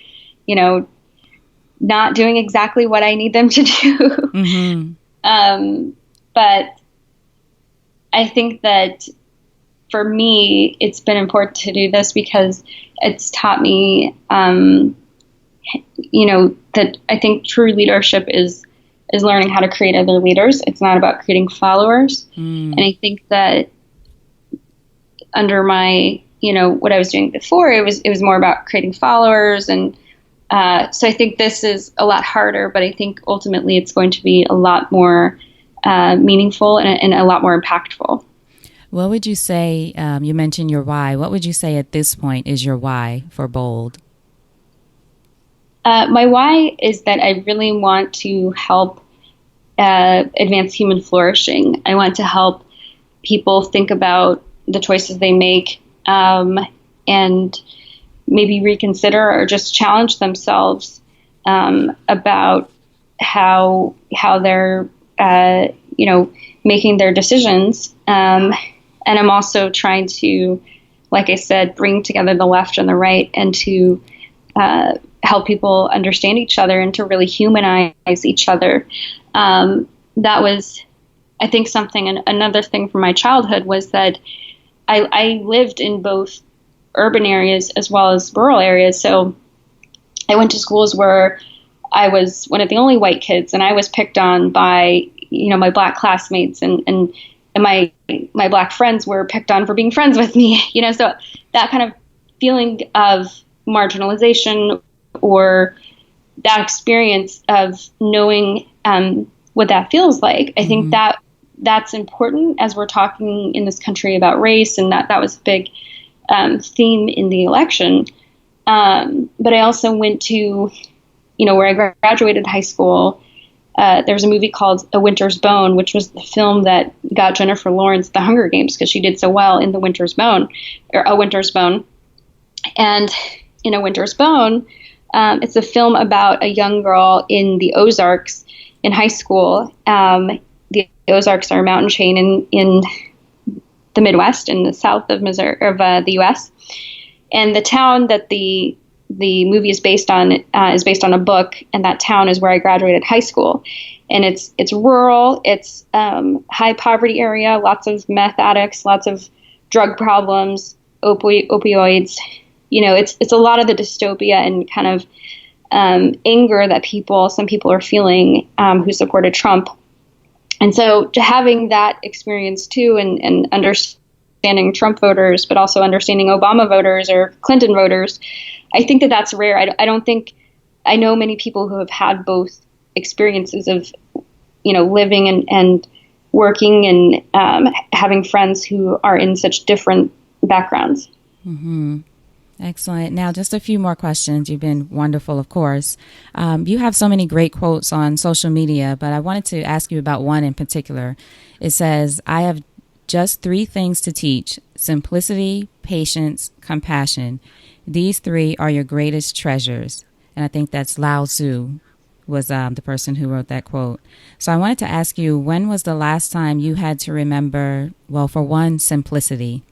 not doing exactly what I need them to do. Mm-hmm. But I think that for me, it's been important to do this because it's taught me, that I think true leadership is learning how to create other leaders. It's not about creating followers. And I think that under my, what I was doing before, it was more about creating followers. And so I think this is a lot harder, but I think ultimately it's going to be a lot more meaningful and a lot more impactful. What would you say, you mentioned your why, what would you say at this point is your why for Bold? My why is that I really want to help advance human flourishing. I want to help people think about the choices they make and maybe reconsider or just challenge themselves about how they're making their decisions. And I'm also trying to, like I said, bring together the left and the right and to help people understand each other and to really humanize each other. That was, I think, another thing from my childhood was that I lived in both urban areas as well as rural areas. So I went to schools where I was one of the only white kids, and I was picked on by, my black classmates, and my black friends were picked on for being friends with me, so that kind of feeling of marginalization or that experience of knowing what that feels like. I think that's important as we're talking in this country about race, and that was a big theme in the election. But I also went to, where I graduated high school. There was a movie called A Winter's Bone, which was the film that got Jennifer Lawrence the Hunger Games because she did so well in A Winter's Bone. And in A Winter's Bone, it's a film about a young girl in the Ozarks in high school. The Ozarks are a mountain chain in the Midwest, in the south of Missouri, the U.S. And the town that the movie is based on a book, and that town is where I graduated high school. And it's rural, it's high poverty area, lots of meth addicts, lots of drug problems, opioids. It's a lot of the dystopia and kind of anger that some people are feeling who supported Trump. And so to having that experience too, and understanding Trump voters, but also understanding Obama voters or Clinton voters, I think that's rare. I know many people who have had both experiences of, living and working and having friends who are in such different backgrounds. Mm-hmm. Excellent. Now, just a few more questions. You've been wonderful, of course. You have so many great quotes on social media, but I wanted to ask you about one in particular. It says, I have just 3 things to teach: simplicity, patience, compassion. These 3 are your greatest treasures. And I think that's Lao Tzu was the person who wrote that quote. So I wanted to ask you, when was the last time you had to remember, well, for one, simplicity?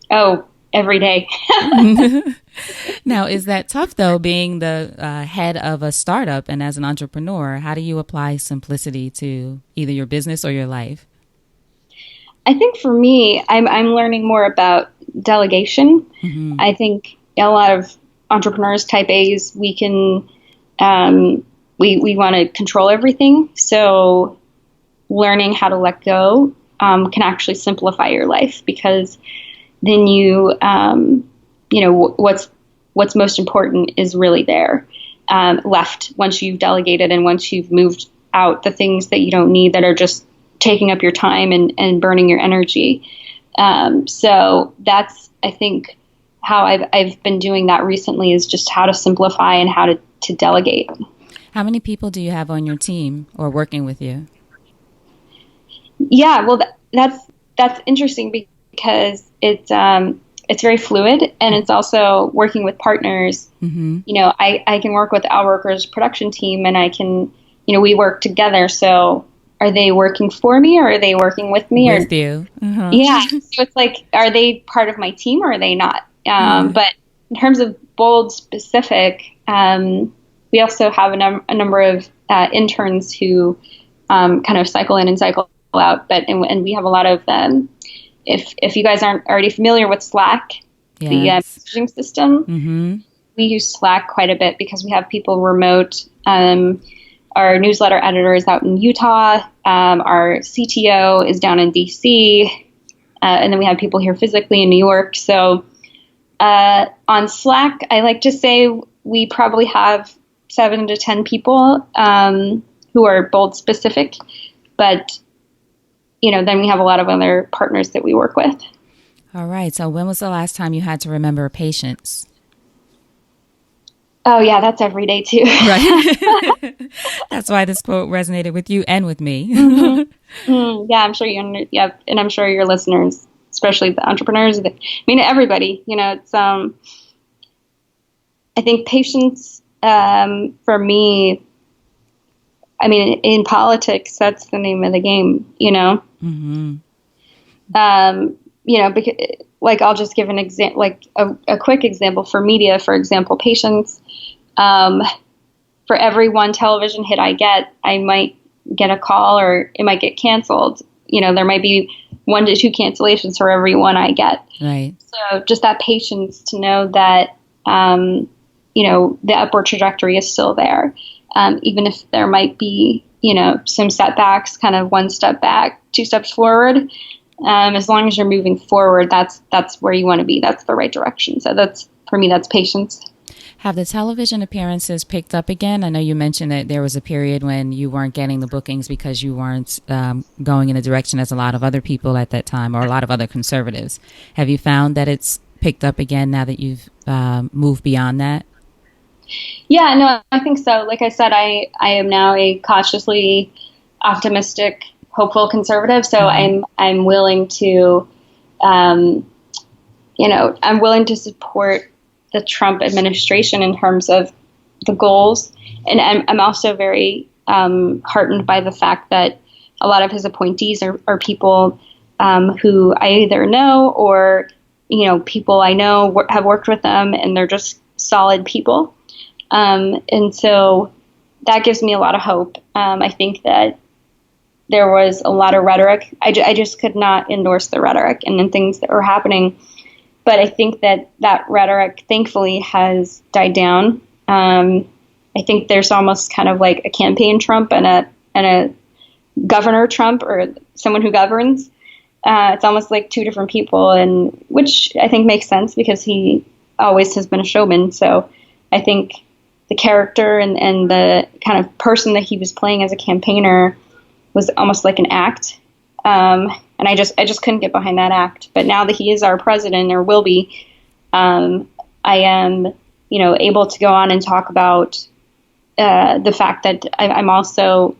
Oh, every day. Now, is that tough, though, being the head of a startup and as an entrepreneur? How do you apply simplicity to either your business or your life? I think for me, I'm learning more about delegation. I think a lot of entrepreneurs, type A's, we can we want to control everything. So learning how to let go can actually simplify your life, because then what's most important is really there left once you've delegated and once you've moved out the things that you don't need, that are just taking up your time and burning your energy. So that's, I think, how I've been doing that recently, is just how to simplify and how to delegate. How many people do you have on your team or working with you? Yeah, well, that's interesting, because it's very fluid, and it's also working with partners. I can work with Al Roker's production team, and I can, we work together. So are they working for me, or are they working with me? With you. Yeah. So it's like, are they part of my team, or are they not? But in terms of Bold specific, we also have a number of interns who kind of cycle in and cycle out. And we have a lot of if you guys aren't already familiar with Slack, the messaging system, we use Slack quite a bit because we have people remote. Our newsletter editor is out in Utah. Our CTO is down in DC. And then we have people here physically in New York. So on Slack, I like to say we probably have 7 to 10 people who are Bold specific. But, then we have a lot of other partners that we work with. All right. So when was the last time you had to remember patience? Oh, yeah, that's every day, too. Right. That's why this quote resonated with you and with me. Yeah, I'm sure and I'm sure your listeners, especially the entrepreneurs, everybody, it's, I think patience, for me, in politics, that's the name of the game, because, like, I'll just give an example, like a quick example for media. For example, patience. For every one television hit I get, I might get a call, or it might get canceled. There might be 1 to 2 cancellations for every one I get. Right. So just that patience to know that, the upward trajectory is still there. Even if there might be, some setbacks, kind of 1 step back, 2 steps forward. As long as you're moving forward, that's where you want to be. That's the right direction. So for me, that's patience. Have the television appearances picked up again? I know you mentioned that there was a period when you weren't getting the bookings because you weren't going in the direction as a lot of other people at that time, or a lot of other conservatives. Have you found that it's picked up again now that you've moved beyond that? Yeah, no, I think so. Like I said, I am now a cautiously optimistic, hopeful conservative. So I'm willing to, I'm willing to support the Trump administration in terms of the goals. And I'm also very heartened by the fact that a lot of his appointees are people who I either know, or, people I know have worked with them, and they're just solid people. And so that gives me a lot of hope. I think that there was a lot of rhetoric. I just could not endorse the rhetoric and the things that were happening. But I think that rhetoric, thankfully, has died down. I think there's almost kind of like a campaign Trump and a governor Trump, or someone who governs. It's almost like 2 different people, and which I think makes sense because he always has been a showman. So I think the character and the kind of person that he was playing as a campaigner was almost like an act. And I just couldn't get behind that act. But now that he is our president, or will be, I am, able to go on and talk about the fact that I'm also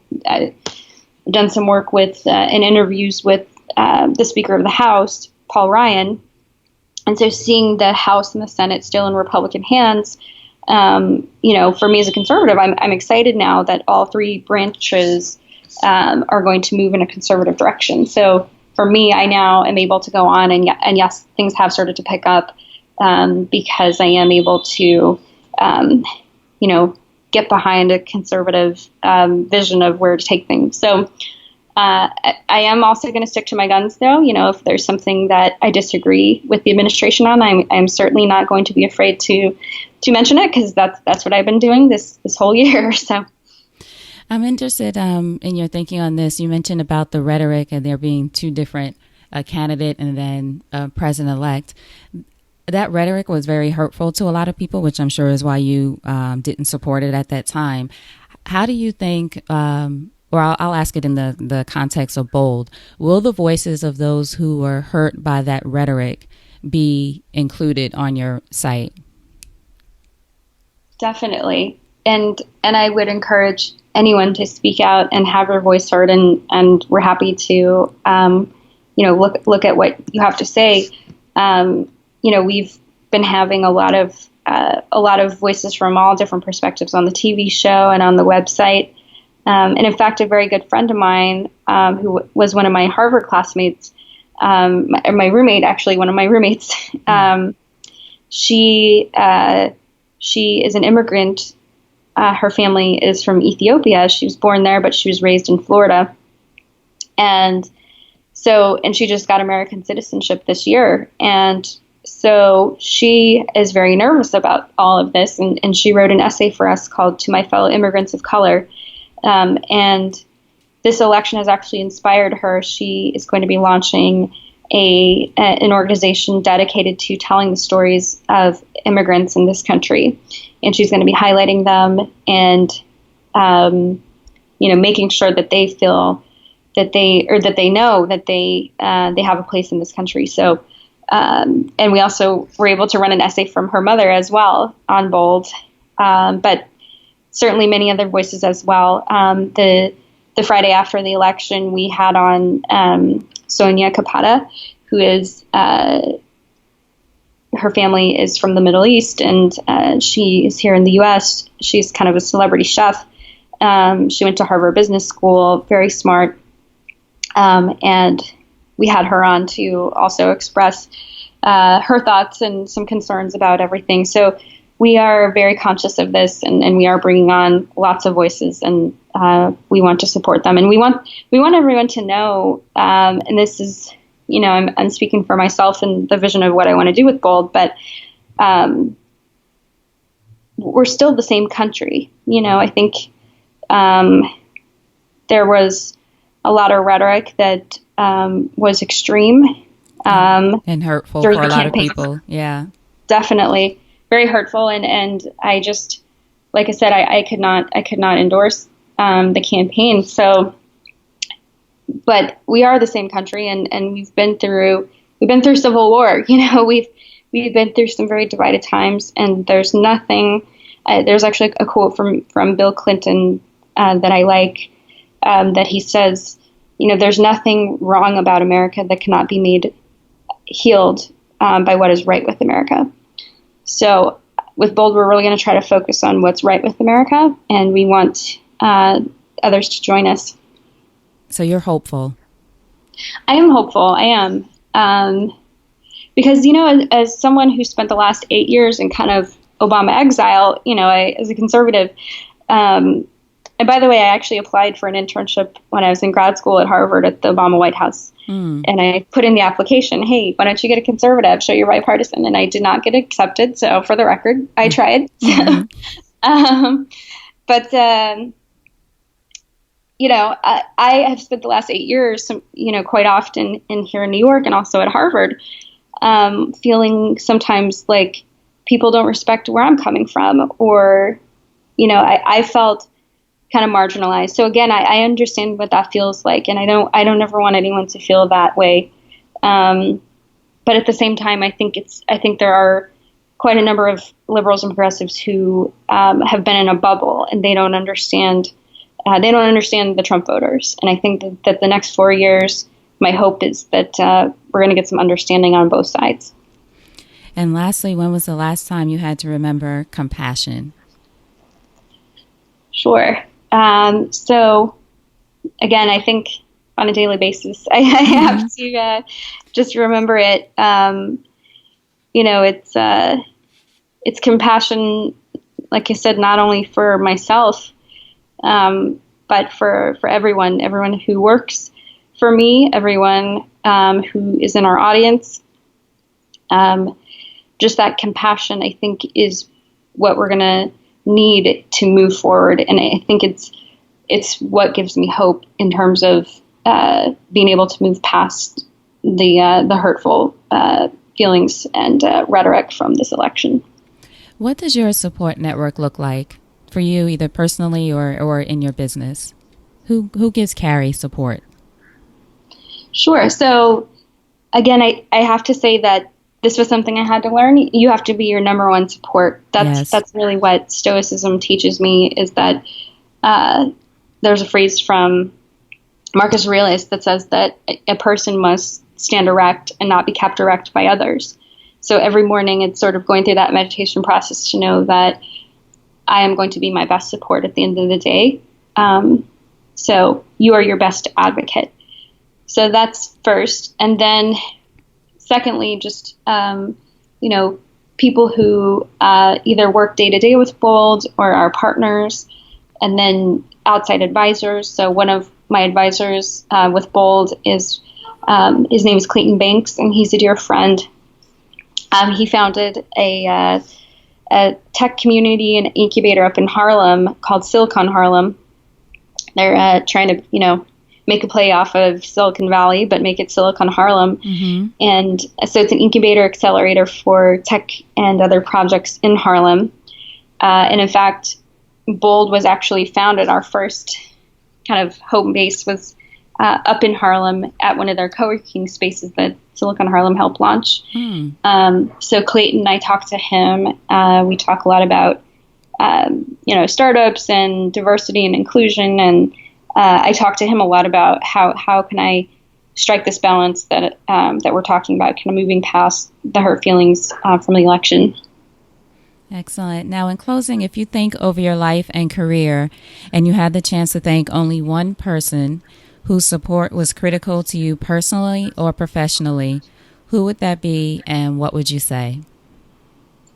done some work with in interviews with the Speaker of the House, Paul Ryan. And so seeing the House and the Senate still in Republican hands, for me as a conservative, I'm excited now that all three branches are going to move in a conservative direction. So for me, I now am able to go on and yes, things have started to pick up because I am able to, get behind a conservative vision of where to take things. So I am also going to stick to my guns, though. If there's something that I disagree with the administration on, I'm certainly not going to be afraid to mention it, because that's what I've been doing this whole year. So I'm interested in your thinking on this. You mentioned about the rhetoric and there being two different candidate and then president-elect. That rhetoric was very hurtful to a lot of people, which I'm sure is why you didn't support it at that time. How do you think, or I'll ask it in the context of Bold, will the voices of those who were hurt by that rhetoric be included on your site? Definitely. And I would encourage anyone to speak out and have their voice heard, and we're happy to, look at what you have to say. We've been having a lot of voices from all different perspectives on the TV show and on the website. And in fact, a very good friend of mine, who was one of my Harvard classmates, my roommate, actually, one of my roommates, she is an immigrant. Her family is from Ethiopia. She was born there, but she was raised in Florida. And she just got American citizenship this year. And so she is very nervous about all of this. And she wrote an essay for us called "To My Fellow Immigrants of Color." And this election has actually inspired her. She is going to be launching an organization dedicated to telling the stories of immigrants in this country. And she's going to be highlighting them and, making sure that they feel that they know that they have a place in this country. So, and we also were able to run an essay from her mother as well on Bold, but certainly many other voices as well. The Friday after the election, we had on Sonia Kapata, who is her family is from the Middle East, and she is here in the U.S. She's kind of a celebrity chef. She went to Harvard Business School, very smart, and we had her on to also express her thoughts and some concerns about everything. So we are very conscious of this, and we are bringing on lots of voices, and we want to support them. And we want everyone to know, and this is, I'm speaking for myself and the vision of what I want to do with Bold, but we're still the same country. I think there was a lot of rhetoric that was extreme and hurtful for a lot of people. Yeah, definitely very hurtful. And I just, like I said, I could not endorse the campaign. So, but we are the same country, and we've been through civil war. We've been through some very divided times, and there's nothing. There's actually a quote from Bill Clinton that I like, that he says, there's nothing wrong about America that cannot be made healed by what is right with America. So with Bold, we're really going to try to focus on what's right with America, and we want others to join us. So you're hopeful. I am hopeful. I am. Because, as someone who spent the last 8 years in kind of Obama exile, as a conservative, and by the way, I actually applied for an internship when I was in grad school at Harvard at the Obama White House. And I put in the application, hey, why don't you get a conservative, show you're bipartisan? And I did not get accepted. So for the record, I tried. But I have spent the last 8 years, quite often here in New York and also at Harvard, feeling sometimes like people don't respect where I'm coming from, or, I felt kind of marginalized. So again, I understand what that feels like, and I don't ever want anyone to feel that way. But at the same time, I think there are quite a number of liberals and progressives who have been in a bubble, and they don't understand. They don't understand the Trump voters. And I think that the next 4 years, my hope is that we're going to get some understanding on both sides. And lastly, when was the last time you had to remember compassion? Sure. So again, I think on a daily basis, I have to just remember it. It's compassion, like I said, not only for myself, but for everyone who works for me, everyone who is in our audience. Just that compassion, I think, is what we're going to need to move forward. And I think it's what gives me hope in terms of being able to move past the hurtful feelings and rhetoric from this election. What does your support network look like for you, either personally or in your business? Who gives Carrie support? Sure. So again, I have to say that this was something I had to learn. You have to be your number one support. That's really what Stoicism teaches me, is that there's a phrase from Marcus Aurelius that says that a person must stand erect and not be kept erect by others. So every morning it's sort of going through that meditation process to know that I am going to be my best support at the end of the day. So you are your best advocate. So that's first. And then secondly, just, people who either work day to day with Bold or are partners, and then outside advisors. So one of my advisors with Bold is, his name is Clayton Banks, and he's a dear friend. He founded a tech community and incubator up in Harlem called Silicon Harlem. They're trying to, make a play off of Silicon Valley, but make it Silicon Harlem. Mm-hmm. And so it's an incubator accelerator for tech and other projects in Harlem. And in fact, Bold was actually founded, our first kind of home base was up in Harlem at one of their co-working spaces that Silicon Harlem helped launch. So Clayton, I talked to him. We talk a lot about, startups and diversity and inclusion. And I talked to him a lot about how can I strike this balance that we're talking about, kind of moving past the hurt feelings from the election. Excellent. Now, in closing, if you think over your life and career and you had the chance to thank only one person whose support was critical to you personally or professionally, who would that be and what would you say?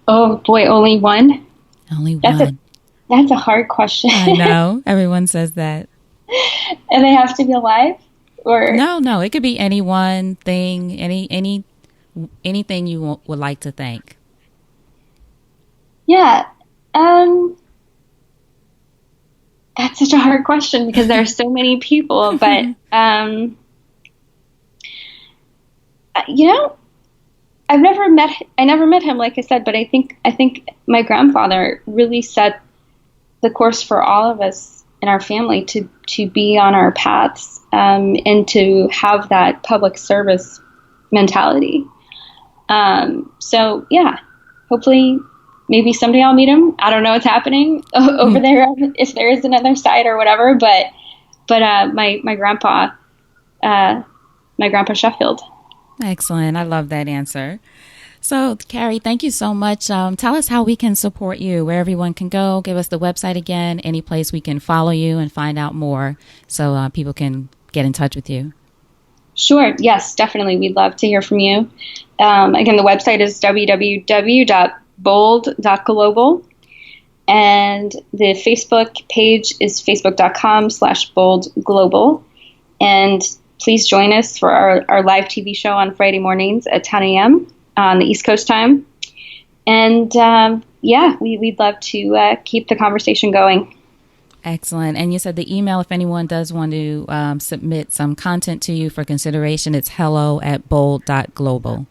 Oh, boy, only one? Only one. That's a hard question. I know. Everyone says that. And they have to be alive? Or No. It could be anyone, thing, anything you would like to thank. Yeah. That's such a hard question because there are so many people, but, I never met him, like I said, but I think my grandfather really set the course for all of us in our family to be on our paths, and to have that public service mentality. So yeah, hopefully maybe someday I'll meet him. I don't know what's happening over there, if there is another side or whatever, but my grandpa Sheffield. Excellent. I love that answer. So, Carrie, thank you so much. Tell us how we can support you, where everyone can go. Give us the website again, any place we can follow you and find out more so people can get in touch with you. Sure. Yes, definitely. We'd love to hear from you. Again, the website is www.bold.global. And the Facebook page is facebook.com/bold.global. And please join us for our live TV show on Friday mornings at 10 a.m. on the East Coast time. And we'd love to keep the conversation going. Excellent. And you said the email, if anyone does want to submit some content to you for consideration, it's hello@bold.global.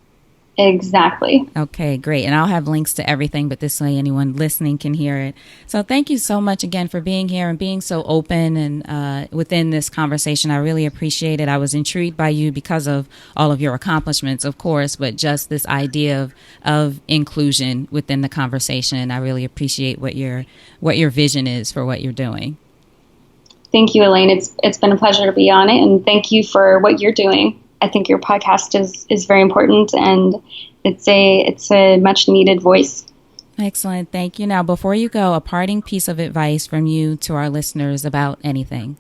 Exactly. Okay, great. And I'll have links to everything, but this way anyone listening can hear it. So thank you so much again for being here and being so open and within this conversation. I really appreciate it. I was intrigued by you because of all of your accomplishments, of course, but just this idea of inclusion within the conversation. I really appreciate what your vision is for what you're doing. Thank you, Elaine. It's been a pleasure to be on it, and thank you for what you're doing. I think your podcast is very important, and it's a much needed voice. Excellent. Thank you. Now, before you go, a parting piece of advice from you to our listeners about anything.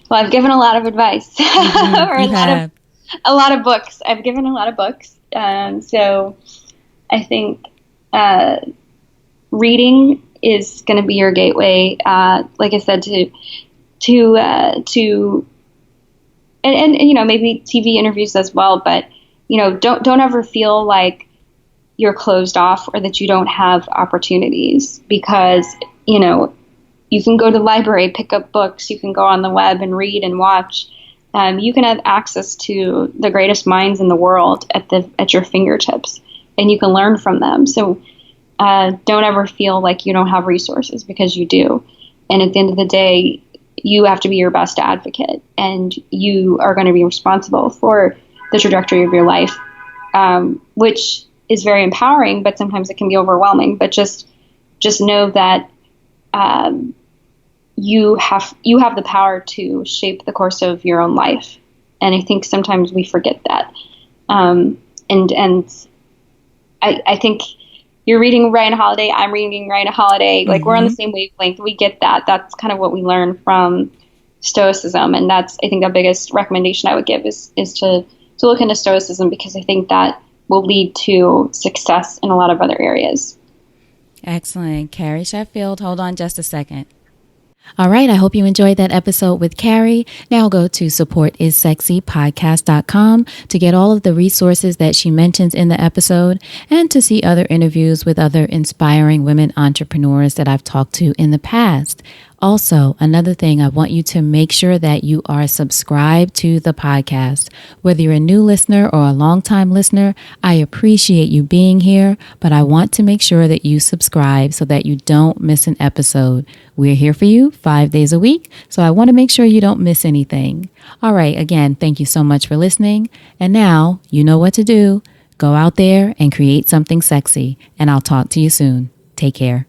Well, I've given a lot of advice, or a lot of books. I've given a lot of books, so I think reading is going to be your gateway. Like I said, and maybe TV interviews as well, but don't ever feel like you're closed off or that you don't have opportunities, because you can go to the library, pick up books, you can go on the web and read and watch. You can have access to the greatest minds in the world at your fingertips, and you can learn from them. So don't ever feel like you don't have resources, because you do. And at the end of the day, you have to be your best advocate, and you are going to be responsible for the trajectory of your life, which is very empowering, but sometimes it can be overwhelming. But just know that you have the power to shape the course of your own life, and I think sometimes we forget that. And I think you're reading Ryan Holiday, I'm reading Ryan Holiday. Like, we're on the same wavelength. We get that. That's kind of what we learn from stoicism. And that's, I think, the biggest recommendation I would give is to look into stoicism, because I think that will lead to success in a lot of other areas. Excellent. Carrie Sheffield, hold on just a second. All right. I hope you enjoyed that episode with Carrie. Now go to supportissexypodcast.com to get all of the resources that she mentions in the episode, and to see other interviews with other inspiring women entrepreneurs that I've talked to in the past. Also, another thing, I want you to make sure that you are subscribed to the podcast. Whether you're a new listener or a longtime listener, I appreciate you being here, but I want to make sure that you subscribe so that you don't miss an episode. We're here for you 5 days a week, so I want to make sure you don't miss anything. All right, again, thank you so much for listening. And now you know what to do. Go out there and create something sexy, and I'll talk to you soon. Take care.